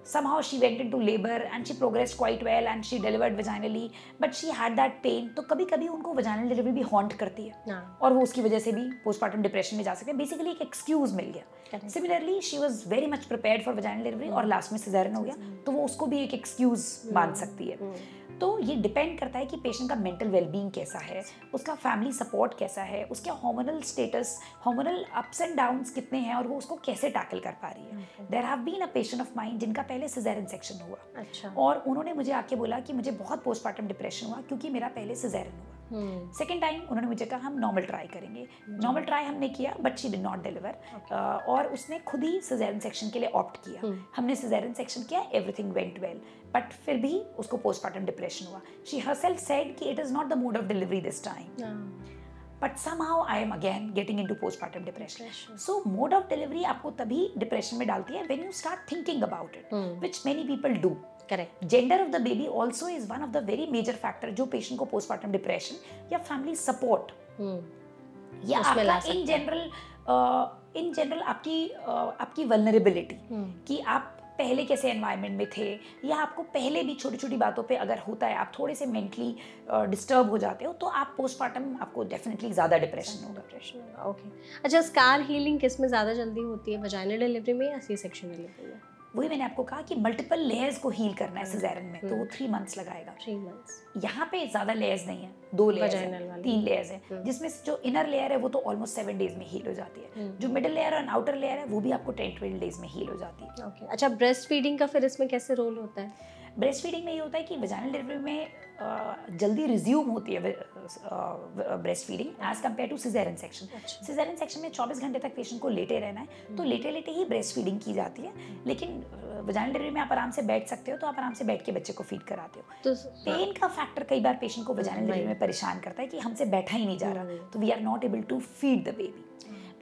somehow she went into labor and she progressed quite well and she delivered vaginally but she had that pain, तो कभी कभी उनको वजाइनल डिलीवरी भी हॉन्ट करती है और वो उसकी वजह से भी पोस्टपार्टम डिप्रेशन में जा सकते हैं। बेसिकली एक एक्सक्यूज मिल गया। Similarly she was very much prepared for vaginal delivery और लास्ट में सिजेरियन हो गया, तो वो उसको भी एक एक्सक्यूज मान सकती है। तो ये डिपेंड करता है कि पेशेंट का मेंटल वेलबींग कैसा है, उसका फैमिली सपोर्ट कैसा है, उसके hormonal status, hormonal ups and downs कितने हैं और वो उसको कैसे टैकल कर पा रही है। There have been a patient of mine जिनका पहले सिजेरियन सेक्शन हुआ। अच्छा। और उन्होंने मुझे आके बोला कि मुझे बहुत पोस्टमार्टम डिप्रेशन हुआ क्योंकि मेरा पहले सिजेरियन हुआ। सेकेंड टाइम उन्होंने मुझे कहा हम नॉर्मल ट्राई करेंगे। नॉर्मल ट्राई हमने किया but she did not deliver और उसने खुद ही सिजेरियन सेक्शन के लिए ऑप्ट किया। हमने सिजेरियन सेक्शन किया, एवरीथिंग वेंट वेल, बट फिर भी उसको पोस्टमार्टम डिप्रेशन हुआ। शी हरसेल्फ सेड कि it is not the mode of delivery this time, but somehow I am again getting into postpartum depression. So mode of delivery आपको तभी depression में डालती है when you start thinking about it, which many people do. Correct. Gender of the baby also is one of the very major factor जो patient को postmortem depression या family support या आपका इन जनरल आपकी vulnerability कि आप पहले कैसे एनवायरनमेंट में थे, या आपको पहले भी छोटी छोटी बातों पे अगर होता है आप थोड़े से मेंटली डिस्टर्ब हो जाते हो तो आप पोस्टमार्टम आपको डेफिनेटली ज़्यादा डिप्रेशन होगा। ओके। अच्छा, स्कार हीलिंग किस में ज़्यादा जल्दी होती है, वजाइनल डिलीवरी में या सी सेक्शन डिलीवरी में? वही मैंने आपको कहा कि मल्टीपल लेयर्स को हील करना है सिजेरियन में, तो वो 3 मंथ्स लगाएगा। 3 मंथ्स। यहाँ पे ज़्यादा लेयर्स नहीं है, 2 लेयर्स हैं, 3 लेयर्स हैं, जिसमें जो इनर लेयर है वो तो ऑलमोस्ट 7 डेज में हील हो जाती है। जो मिडिल लेयर और आउटर लेयर है वो भी आपको 10-12 डेज में हील हो जाती है। ओके। अच्छा, ब्रेस्ट फीडिंग का फिर इसमें कैसे रोल होता है? ब्रेस्ट फीडिंग में ये होता है कि वजाइनल डिलीवरी में जल्दी रिज्यूम होती है breast feeding as compare to caesarean section. Caesarean section में 24 घंटे तक पेशेंट को लेटे रहना है, तो लेटे लेटे ही ब्रेस्ट फीडिंग की जाती है। लेकिन वजाइनल डिलीवरी में आप आराम से बैठ सकते हो, तो आप आराम से बैठ के बच्चे को फीड कराते हो। तो पेन का फैक्टर कई बार पेशेंट को वजाइनल डिलीवरी में परेशान करता है कि हमसे बैठा ही नहीं जा रहा, तो we are not able to feed the baby.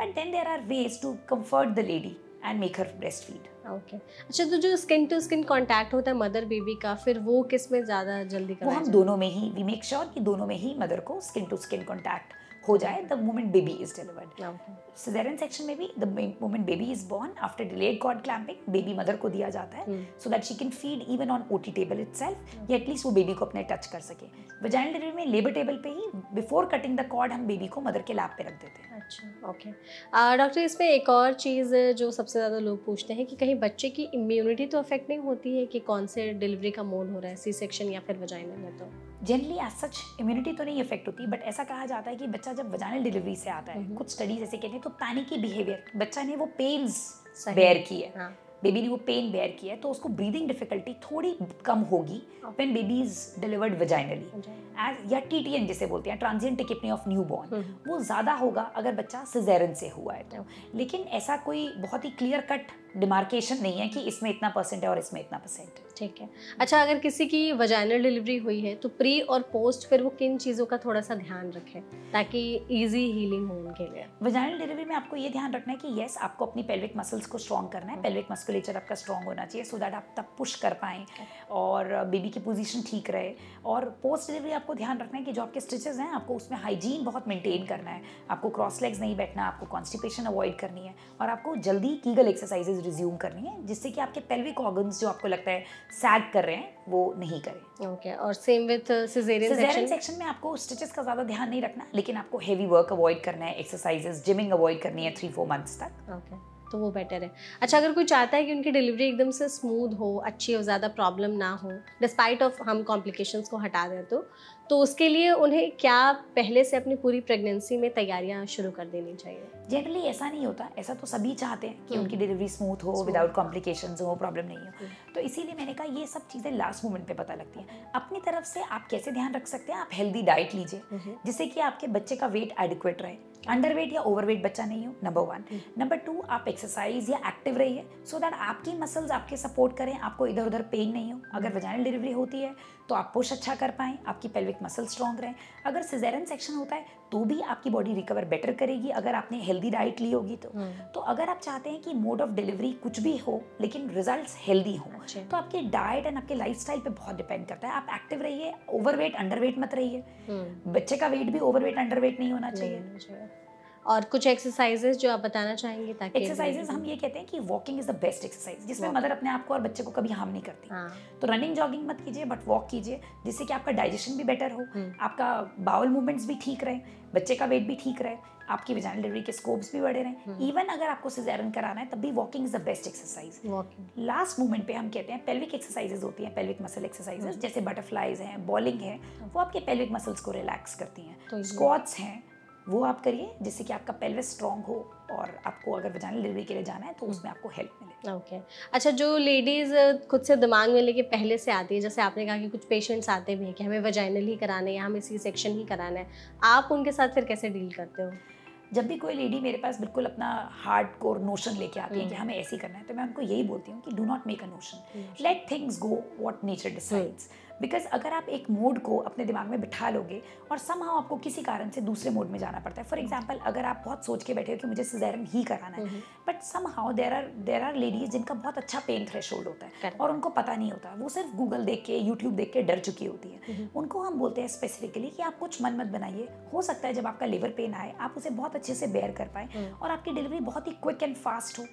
But then there are ways to comfort the lady and make her breast feed. Okay. अच्छा, तो जो स्किन टू स्किन कांटेक्ट होता है मदर बेबी का, फिर वो किस में ज़्यादा जल्दी वो हम दोनों में ही वी मेक श्योर कि दोनों में ही मदर को स्किन टू स्किन कांटेक्ट हो जाए the moment baby is delivered. Caesarean section में भी the moment baby is born after delayed cord clamping baby mother को दिया जाता है so that she can feed even on OT table itself, या at least वो बेबी को अपने टच कर सके। वजाइनल डिलीवरी में लेबर टेबल पे ही बिफोर कटिंग द कॉर्ड हम बेबी को मदर के लैप पे रख देते हैं। अच्छा, ओके। डॉक्टर, इसमें एक और चीज़ जो सबसे ज़्यादा लोग पूछते हैं कि कहीं बच्चे की इम्यूनिटी तो अफेक्ट नहीं होती है कि कौन से डिलीवरी का मोड हो रहा है, सी सेक्शन या फिर वजाइनल में? तो जनरली एज सच इम्यूनिटी तो नहीं इफेक्ट होती, बट ऐसा कहा जाता है कि बच्चा जब वजाइनल डिलीवरी से आता है, कुछ स्टडीज ऐसे कहते हैं तो पैनिकी बिहेवियर, बच्चा ने वो पेन्स बेयर की है, बेबी ने वो पेन बेयर किया है, तो उसको ब्रीदिंग डिफिकल्टी थोड़ी कम होगी when baby is delivered vaginally, as या टीटीएन जिसे बोलते हैं, ट्रांजिएंट टिकेपनी ऑफ न्यूबॉर्न, वो ज़्यादा होगा अगर बच्चा सिजेरियन से हुआ है तो। लेकिन ऐसा कोई बहुत ही क्लियर कट डिमार्केशन नहीं है कि इसमें इतना परसेंट है और इसमें इतना परसेंट। ठीक है। अच्छा, अगर किसी की वजाइनल डिलीवरी हुई है तो प्री और पोस्ट फिर वो किन चीज़ों का थोड़ा सा ध्यान रखें ताकि इजी हीलिंग हो उनके लिए? वजाइनल डिलीवरी में आपको ये ध्यान रखना है कि येस, आपको अपनी पेल्विक मसल्स को स्ट्रॉन्ग करना है, पेल्विक मस्कुलेचर आपका स्ट्रॉन्ग होना चाहिए सो दैट आप तब पुश कर पाएँ और बेबी की पोजीशन ठीक रहे। और पोस्ट डिलीवरी आपको ध्यान रखना है कि जो आपके स्टिचेस हैं आपको उसमें हाइजीन बहुत मेंटेन करना है, आपको क्रॉस लेग्स नहीं बैठना, आपको कॉन्स्टिपेशन अवॉइड करनी है और आपको जल्दी कीगल एक्सरसाइजेज रिज्यूम करनी है जिससे कि आपके पेल्विक ऑर्गन्स जो आपको लगता है सैग कर रहे हैं वो नहीं करें। ओके। और सेम विथ सिजेरियन सेक्शन में आपको स्टिचेस का ज़्यादा ध्यान नहीं रखना, लेकिन आपको हेवी वर्क अवॉइड करना है, एक्सरसाइजेज, जिमिंग अवॉइड करनी है 3-4 मंथ्स तक। ओके, तो वो बेटर है। अच्छा, अगर कोई चाहता है कि उनकी डिलीवरी एकदम से स्मूथ हो, अच्छी हो, ज़्यादा प्रॉब्लम ना हो, डिस्पाइट ऑफ हम कॉम्प्लिकेशंस को हटा दें, तो उसके लिए उन्हें क्या पहले से अपनी पूरी प्रेगनेंसी में तैयारियां शुरू कर देनी चाहिए? जनरली ऐसा नहीं होता, ऐसा तो सभी चाहते हैं कि उनकी डिलीवरी स्मूथ हो, विदाउट कॉम्प्लिकेशंस हो, प्रॉब्लम नहीं हो। तो इसीलिए मैंने कहा ये सब चीज़ें लास्ट मोमेंट पे पता लगती हैं। अपनी तरफ से आप कैसे ध्यान रख सकते हैं, आप हेल्दी डाइट लीजिए जिससे कि आपके बच्चे का वेट एडिक्वेट रहे, अंडरवेट या ओवरवेट बच्चा नहीं हो, नंबर 1। नंबर 2, आप एक्सरसाइज या एक्टिव रहिए सो दैट आपकी मसल्स आपके सपोर्ट करें, आपको इधर उधर पेन नहीं हो। अगर वजाइनल डिलीवरी होती है तो आप पुश अच्छा कर पाएँ, आपकी पेल्विक मसल स्ट्रॉन्ग रहें। अगर सिजेरियन सेक्शन होता है तो भी आपकी बॉडी रिकवर बेटर करेगी अगर आपने हेल्दी डाइट ली होगी तो अगर आप चाहते हैं कि मोड ऑफ डिलीवरी कुछ भी हो लेकिन रिजल्ट्स हेल्दी हो तो आपके डाइट एंड आपके लाइफस्टाइल पे बहुत डिपेंड करता है। आप एक्टिव रहिए, ओवरवेट अंडरवेट मत रहिए, बच्चे का वेट भी ओवरवेट अंडरवेट नहीं होना चाहिए। और कुछ एक्सरसाइजेस जो आप बताना चाहेंगे? ताकि एक्सरसाइजेस हम ये कहते हैं कि walking is the best exercise जिसमें मदर अपने आप को और बच्चे को कभी हार्म नहीं करती। तो रनिंग जॉगिंग मत कीजिए बट वॉक कीजिए जिससे कि आपका डाइजेशन भी बेटर हो, आपका बाउल मूवमेंट्स भी ठीक रहे, बच्चे का वेट भी ठीक रहे। आपकी वेजाइनल डिलीवरी के स्कोप्स भी बढ़े रहें। इवन अगर आपको सिजेरियन कराना है तब भी walking is the best exercise. Last moment पे हम कहते हैं पेल्विक एक्सरसाइजेज होती हैं, पेल्विक मसल एक्सरसाइजेज, जैसे बटरफ्लाइज हैं, बॉलिंग है, वो आपके पेल्विक मसल्स को रिलैक्स करती हैं। स्क्वाट्स हैं, वो आप करिए जिससे कि आपका पेल्विस स्ट्रॉन्ग हो और आपको अगर वेजाइनल डिलीवरी के लिए जाना है तो उसमें आपको हेल्प मिले। ओके अच्छा, जो लेडीज़ खुद से दिमाग में लेके पहले से आती है, जैसे आपने कहा कि कुछ पेशेंट्स आते भी हैं कि हमें वेजाइनल ही कराना है या हमें सी सेक्शन ही कराना है, आप उनके साथ फिर कैसे डील करते हो? जब भी कोई लेडी मेरे पास बिल्कुल अपना हार्ड कोर नोशन लेके आती है कि हमें ऐसे ही करना है, तो मैं उनको यही बोलती हूँ कि do not make a notion, let things go what nature decides. Because अगर आप एक मोड को अपने दिमाग में बिठा लोगे और समहाउ आपको किसी कारण से दूसरे मोड में जाना पड़ता है, फॉर एग्जाम्पल अगर आप बहुत सोच के बैठे हो कि मुझे सिजेरियन ही कराना है, but somehow there are ladies जिनका बहुत अच्छा पेन थ्रेशोल्ड होता है और उनको पता नहीं होता, वो सिर्फ गूगल देख के यूट्यूब देख के डर चुकी होती है। उनको हम बोलते हैं स्पेसिफिकली कि आप कुछ मन मत बनाइए, हो सकता है जब आपका लिवर पेन आए आप उसे बहुत अच्छे से बेयर कर पाए और आपकी डिलीवरी बहुत ही क्विक एंड फास्ट हो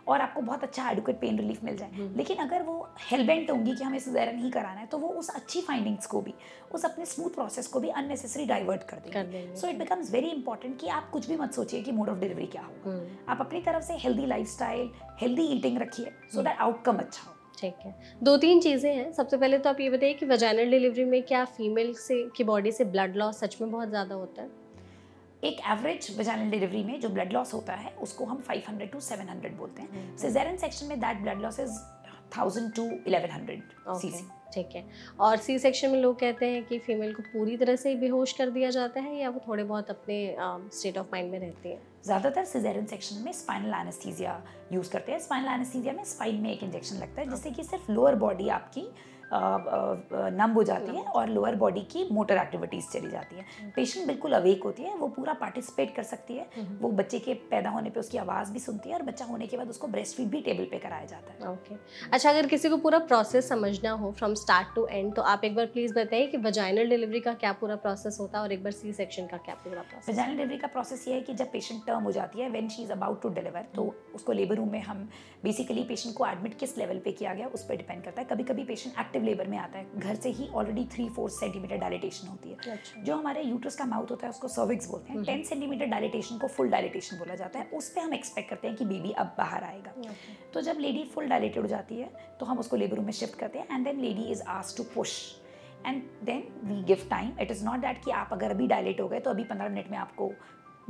और आपको बहुत अच्छा एडुकेट पेन रिलीफ मिल जाए। लेकिन अगर वो हेलबेंट होंगी कि हमें सिजेरियन ही कराना है, तो वो उस अच्छी फाइंडिंग्स को भी, उस अपने स्मूथ प्रोसेस को भी अननेसेसरी डाइवर्ट कर देंगे। So it becomes very important कि आप कुछ भी मत सोचिए कि मोड ऑफ डिलीवरी क्या होगा। आप अपनी तरफ से हेल्दी लाइफस्टाइल, हेल्दी ईटिंग रखिए सो दैट आउटकम अच्छा हो। ठीक है, 2-3 चीज़ें हैं। सबसे पहले तो आप ये बताइए कि वेजाइनल डिलीवरी में क्या फीमेल से की बॉडी से ब्लड लॉस सच में बहुत ज़्यादा होता है? एक एवरेज वेजाइनल डिलीवरी में जो ब्लड लॉस होता है उसको हम 500 to 700 बोलते हैं। सिजेरियन सेक्शन में that blood loss is 1000 to 1100 CC. ठीक है, और सी सेक्शन में लोग कहते हैं कि फीमेल को पूरी तरह से बेहोश कर दिया जाता है या वो थोड़े बहुत अपने स्टेट ऑफ माइंड में रहती है? ज़्यादातर सिजेरियन सेक्शन में स्पाइनल एनेस्थीसिया यूज़ करते हैं। स्पाइनल एनेस्थीसिया में स्पाइन में एक इंजेक्शन लगता है जिससे कि सिर्फ लोअर बॉडी आपकी नम हो जाती है और लोअर बॉडी की मोटर एक्टिविटीज़ चली जाती है। पेशेंट बिल्कुल अवेक होती है, वो पूरा पार्टिसिपेट कर सकती है, वो बच्चे के पैदा होने पे उसकी आवाज़ भी सुनती है और बच्चा होने के बाद उसको ब्रेस्ट फीड भी टेबल पे कराया जाता है। ओके अच्छा, अगर किसी को पूरा प्रोसेस समझना हो फ्रॉम स्टार्ट टू एंड, तो आप एक बार प्लीज़ बताइए कि वेजाइनल डिलीवरी का क्या पूरा प्रोसेस होता है और एक बार सी सेक्शन का क्या पूरा प्रोसेस? वेजाइनल डिलीवरी का प्रोसेस ये है कि जब पेशेंट टर्म हो जाती है, when she is about to deliver, तो उसको लेबर रूम में हम बेसिकली पेशेंट को एडमिट किस लेवल पे किया गया उस पर डिपेंड करता है। कभी कभी पेशेंट एक्टिव लेबर में आता है, घर से ही ऑलरेडी 3-4 सेंटीमीटर डायलिटेशन होती है। अच्छा। जो हमारे यूट्रस का माउथ होता है उसको सर्विक्स बोलते हैं। 10 सेंटीमीटर डायलिटेशन को फुल डायलिटेशन बोला जाता है। उस पर हम एक्सपेक्ट करते हैं कि बेबी अब बाहर आएगा। तो जब लेडी फुल डायलेटेड हो जाती है तो हम उसको लेबर रूम में शिफ्ट करते हैं and then lady is asked to push and then we give time. It is not that कि आप अगर अभी डायलेट हो गए तो अभी 15 मिनट में आपको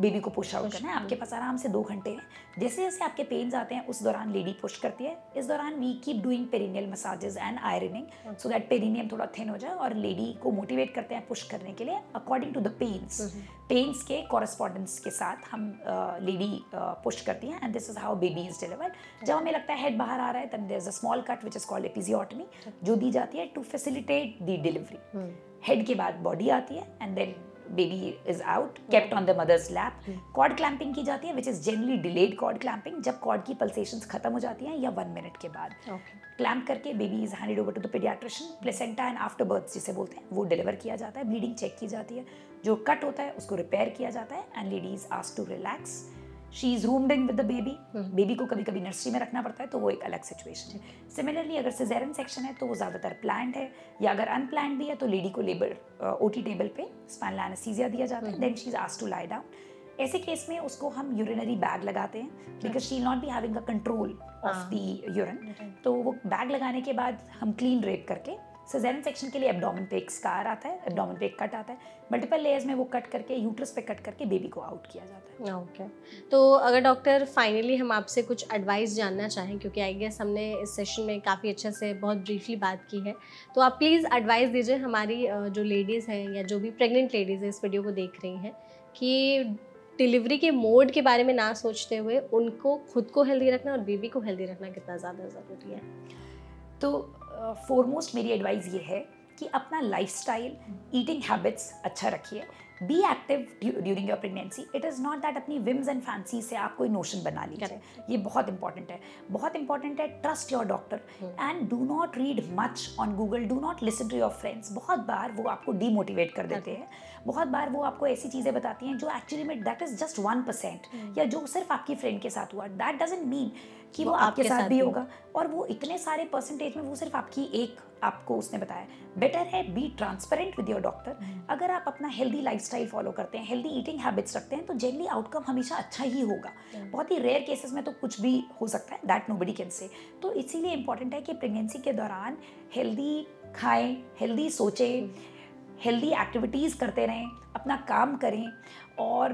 बेबी को पुश आउट करना है। आपके पास आराम से 2 घंटे हैं। जैसे जैसे आपके पेन्स आते हैं उस दौरान लेडी पुश करती है। इस दौरान we keep doing perineal massages and ironing so that perineum थोड़ा थिन हो जाए और लेडी को मोटिवेट करते हैं पुश करने के लिए अकॉर्डिंग टू द पेन्स के कॉरेस्पॉन्डेंस के साथ हम लेडी पुश करती हैं and this is how baby is delivered. जब हमें लगता है हेड बाहर आ रहा है तब there is a small cut which is called episiotomy जो दी जाती है to facilitate the delivery. Head के बाद बॉडी आती है and then baby is out, kept on the mother's lap. Cord clamping की जाती है which is generally delayed cord clamping, जब कॉर्ड की पल्सेशंस खत्म हो जाती हैं या 1 मिनट के बाद क्लैम्प करके baby is handed over to the paediatrician. Placenta and after birth जिसे बोलते हैं वो डिलीवर किया जाता है। ब्लीडिंग चेक की जाती है, जो कट होता है उसको रिपेयर किया जाता है and lady is asked to relax. She is roomed in with the baby. Baby को कभी कभी नर्सरी में रखना पड़ता है तो वो एक अलग सिचुएशन है। सिमिलरली अगर सिजेरियन सेक्शन है तो वो ज़्यादातर प्लान्ड है या अगर अनप्लान्ड भी है तो लेडी को लेबर ओटी टेबल पे स्पाइनल एनेस्थीसिया दिया जाता है। Then she is asked to lie down. ऐसे केस में उसको हम यूरिनरी बैग लगाते हैं because she not be having a control of the urine. तो वो बैग लगाने के बाद हम क्लीन रेप करके सिजेरियन सेक्शन के लिए एब्डोमेन पे एक स्कार आता है, एब्डोमेन पे एक कट आता है, मल्टीपल लेयर्स में वो कट करके यूट्रस पे कट करके बेबी को आउट किया जाता है। ओके तो अगर डॉक्टर फाइनली हम आपसे कुछ एडवाइस जानना चाहें, क्योंकि आई गेस हमने इस सेशन में काफ़ी अच्छे से बहुत ब्रीफली बात की है, तो आप प्लीज़ एडवाइस दीजिए हमारी जो लेडीज़ हैं या जो भी प्रेग्नेंट लेडीज़ हैं इस वीडियो को देख रही हैं कि डिलीवरी के मोड के बारे में ना सोचते हुए उनको खुद को हेल्दी रखना और बेबी को हेल्दी रखना कितना ज़्यादा ज़रूरी है। तो फोरमोस्ट मेरी एडवाइस ये है कि अपना लाइफस्टाइल, ईटिंग हैबिट्स अच्छा रखिए, be active during your pregnancy. It is not that अपनी विम्स एंड फैंसी से आप कोई नोशन बना लीजिए। ये बहुत इंपॉर्टेंट है, बहुत इंपॉर्टेंट है। Trust your doctor and do not read much on Google, do not listen to your friends. बहुत बार वो आपको डीमोटिवेट कर देते हैं, बहुत बार वो आपको ऐसी चीज़ें बताती हैं जो एक्चुअली में दैट इज़ जस्ट 1% या जो सिर्फ आपकी फ्रेंड के साथ हुआ, दैट डजंट मीन कि वो आपके साथ भी होगा। और वो इतने सारे परसेंटेज में वो सिर्फ आपकी एक आपको उसने बताया। बेटर है be transparent with your doctor. अगर आप अपना हेल्दी लाइफ लाइफस्टाइल फॉलो करते हैं, हेल्दी ईटिंग हैबिट्स रखते हैं, तो जनरली आउटकम हमेशा अच्छा ही होगा। बहुत ही रेयर केसेस में तो कुछ भी हो सकता है, दैट नोबडी कैन से। तो इसीलिए इंपॉर्टेंट है कि प्रेगनेंसी के दौरान हेल्दी खाएं, हेल्दी सोचें, हेल्दी एक्टिविटीज़ करते रहें, अपना काम करें, और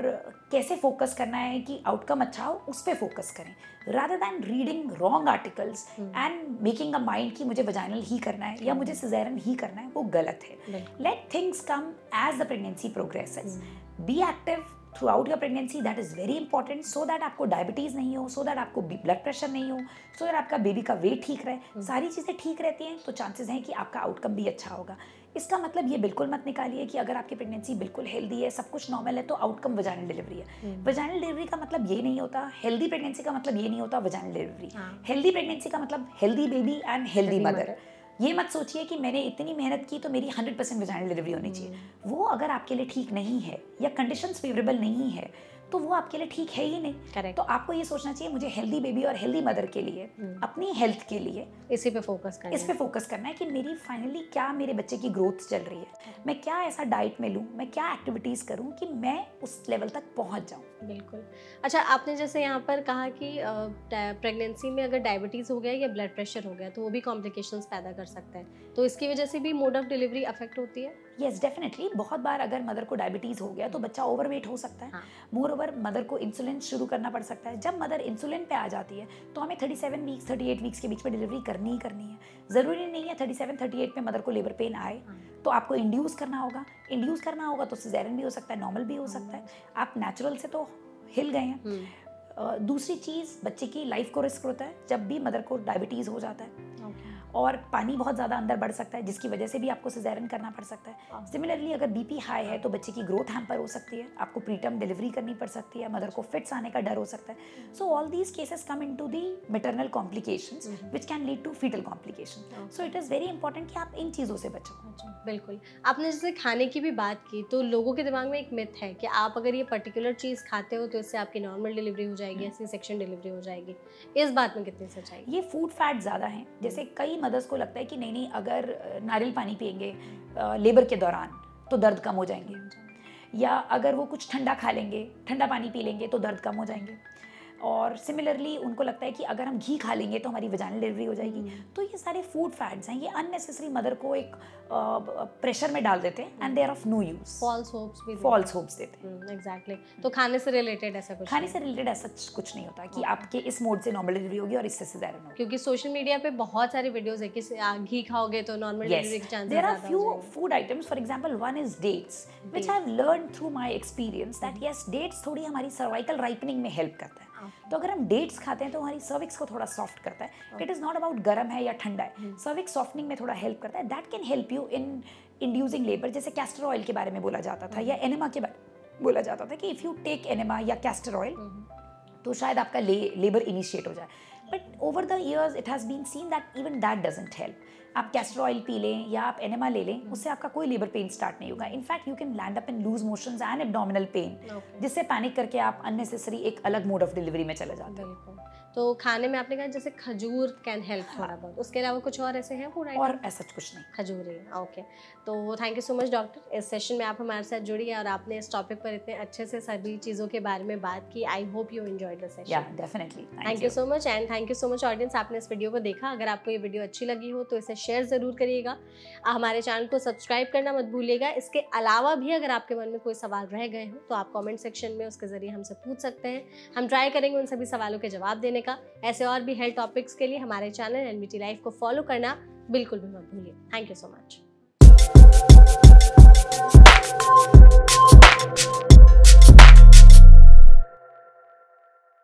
कैसे फोकस करना है कि आउटकम अच्छा हो उस पर फोकस करें, rather than reading wrong articles and making a mind कि मुझे वजाइनल ही करना है या मुझे सिजेरियन ही करना है, वो गलत है। Let things come as the pregnancy progresses. Be active throughout your pregnancy, that is very important, so that आपको डायबिटीज़ नहीं हो, सो दैट आपको ब्लड प्रेशर नहीं हो, सो दैट आपका बेबी का वेट ठीक रहे। सारी चीज़ें ठीक रहती हैं तो चांसेस हैं कि आपका आउटकम भी अच्छा होगा। इसका मतलब ये बिल्कुल मत निकालिए कि अगर आपकी प्रेगनेंसी बिल्कुल हेल्दी है, सब कुछ नॉर्मल है, तो आउटकम वजाइनल डिलीवरी है। वजाइनल डिलीवरी का मतलब ये नहीं होता, हेल्दी प्रेगनेंसी का मतलब ये नहीं होता वजाइनल डिलीवरी। हेल्दी प्रेगनेंसी का मतलब healthy baby and healthy mother. ये मत सोचिए कि मैंने इतनी मेहनत की तो मेरी 100% वजाइनल डिलीवरी होनी चाहिए। वो अगर आपके लिए ठीक नहीं है या कंडीशंस फेवरेबल नहीं है तो वो आपके लिए ठीक है ही नहीं। Correct. तो आपको ये सोचना चाहिए मुझे हेल्दी बेबी और हेल्दी मदर के लिए, अपनी हेल्थ के लिए इसी पे फोकस करना है कि मेरी फाइनली क्या मेरे बच्चे की ग्रोथ चल रही है, मैं क्या ऐसा डाइट में लूँ, मैं क्या एक्टिविटीज़ करूँ कि मैं उस लेवल तक पहुँच जाऊँ। बिल्कुल। अच्छा, आपने जैसे यहाँ पर कहा कि प्रेगनेंसी में अगर डायबिटीज़ हो गया या ब्लड प्रेशर हो गया तो वो भी कॉम्प्लिकेशंस पैदा कर सकता है, तो इसकी वजह से भी मोड ऑफ डिलीवरी अफेक्ट होती है? Yes, definitely. बहुत बार अगर मदर को डायबिटीज़ हो गया तो बच्चा ओवरवेट हो सकता है। मोर ओवर मदर को इंसुलिन शुरू करना पड़ सकता है। जब मदर इंसुलिन पे आ जाती है तो हमें 37 वीक्स 38 वीक्स के बीच में डिलीवरी करनी ही करनी है। ज़रूरी नहीं है 37-38 में मदर को लेबर पेन आए तो आपको इंड्यूस करना होगा तो सिजेरियन भी हो सकता है, नॉर्मल भी हो सकता है। आप नेचुरल से तो हिल गए हैं। दूसरी चीज़, बच्चे की लाइफ को रिस्क होता है जब भी मदर को डायबिटीज़ हो जाता है। और पानी बहुत ज़्यादा अंदर बढ़ सकता है जिसकी वजह से भी आपको सिजेरियन करना पड़ सकता है। सिमिलरली अगर बीपी हाई है तो बच्चे की ग्रोथ हैम्पर हो सकती है, आपको प्रीटर्म डिलीवरी करनी पड़ सकती है, मदर को फिट्स आने का डर हो सकता है। So all these cases come into the maternal complications which can lead to foetal complication. So it is very important कि आप इन चीज़ों से बचो। बिल्कुल। आपने जैसे खाने की भी बात की तो लोगों के दिमाग में एक मिथ है कि आप अगर ये पर्टिकुलर चीज़ खाते हो तो इससे आपकी नॉर्मल डिलीवरी हो जाएगी, सी सेक्शन डिलीवरी हो जाएगी। इस बात में कितनी सच्चाई? ये फूड फैट ज़्यादा है। जैसे कई मदर्स को लगता है कि नहीं अगर नारियल पानी पियेंगे लेबर के दौरान तो दर्द कम हो जाएंगे, या अगर वो कुछ ठंडा खा लेंगे, ठंडा पानी पी लेंगे तो दर्द कम हो जाएंगे। और सिमिलरली उनको लगता है कि अगर हम घी खा लेंगे तो हमारी वजाइनल डिलीवरी हो जाएगी। तो ये सारे फूड फैट्स हैं, ये अननेसेसरी मदर को एक प्रेशर में डाल देते हैं and they are of no use. False hopes देते हैं। एग्जैक्टली। तो खाने से रिलेटेड ऐसा कुछ नहीं होता कि आपके इस मोड से नॉर्मल डिलीवरी होगी और इससे सिजेरियन होगी। क्योंकि सोशल मीडिया पे बहुत सारे वीडियोस है कि घी खाओगे तो नॉर्मल डिलीवरी के चांसेस ज़्यादा हो जाएंगे। There are few food items, for example one is dates, which I have learned through my experience that yes, dates थोड़ी हमारी सर्वाइकल राइपनिंग में हेल्प करता है। तो अगर हम डेट्स खाते हैं तो हमारी सर्विक्स को थोड़ा सॉफ्ट करता है। इट इज़ नॉट अबाउट गर्म है या ठंडा है, सर्विक्स सॉफ्टनिंग में थोड़ा हेल्प करता है। That can help you in inducing labour. जैसे कैस्टर ऑयल के बारे में बोला जाता था या एनेमा के बारे में बोला जाता था कि इफ़ यू टेक एनेमा या कैस्टर ऑयल तो शायद आपका लेबर इनिशिएट हो जाए। But over the years it has been seen that even that doesn't help. आप कैस्टर ऑयल पी लें या आप एनेमा ले लें, उससे आपका कोई लेबर पेन स्टार्ट नहीं होगा। In fact you can land up in loose motions and abdominal pain, जिससे पैनिक करके आप अननेसेसरी एक अलग मोड ऑफ डिलीवरी में चले जाते हैं। तो खाने में आपने कहा जैसे खजूर कैन हेल्प थोड़ा बहुत, उसके अलावा कुछ और ऐसे हैं फूड आइटम? और ऐसा कुछ नहीं, खजूर ही। ओके, तो thank you so much doctor, इस सेशन में आप हमारे साथ जुड़ी और आपने इस टॉपिक पर इतने अच्छे से सभी चीज़ों के बारे में बात की। I hope you enjoyed the session. Yeah definitely, thank you so much and thank you so much audience, आपने इस वीडियो को देखा। अगर आपको ये वीडियो अच्छी लगी हो तो इसे शेयर ज़रूर करिएगा, हमारे चैनल को सब्सक्राइब करना मत भूलिएगा। इसके अलावा भी अगर आपके मन में कोई सवाल रह गए हो तो आप कमेंट सेक्शन में उसके ज़रिए हमसे पूछ सकते हैं, हम ट्राई करेंगे उन सभी सवालों के जवाब देने का। ऐसे और भी हेल्थ टॉपिक्स के लिए हमारे चैनल एनबीटी लाइफ को फॉलो करना बिल्कुल भी मत भूलिए। Thank you so much.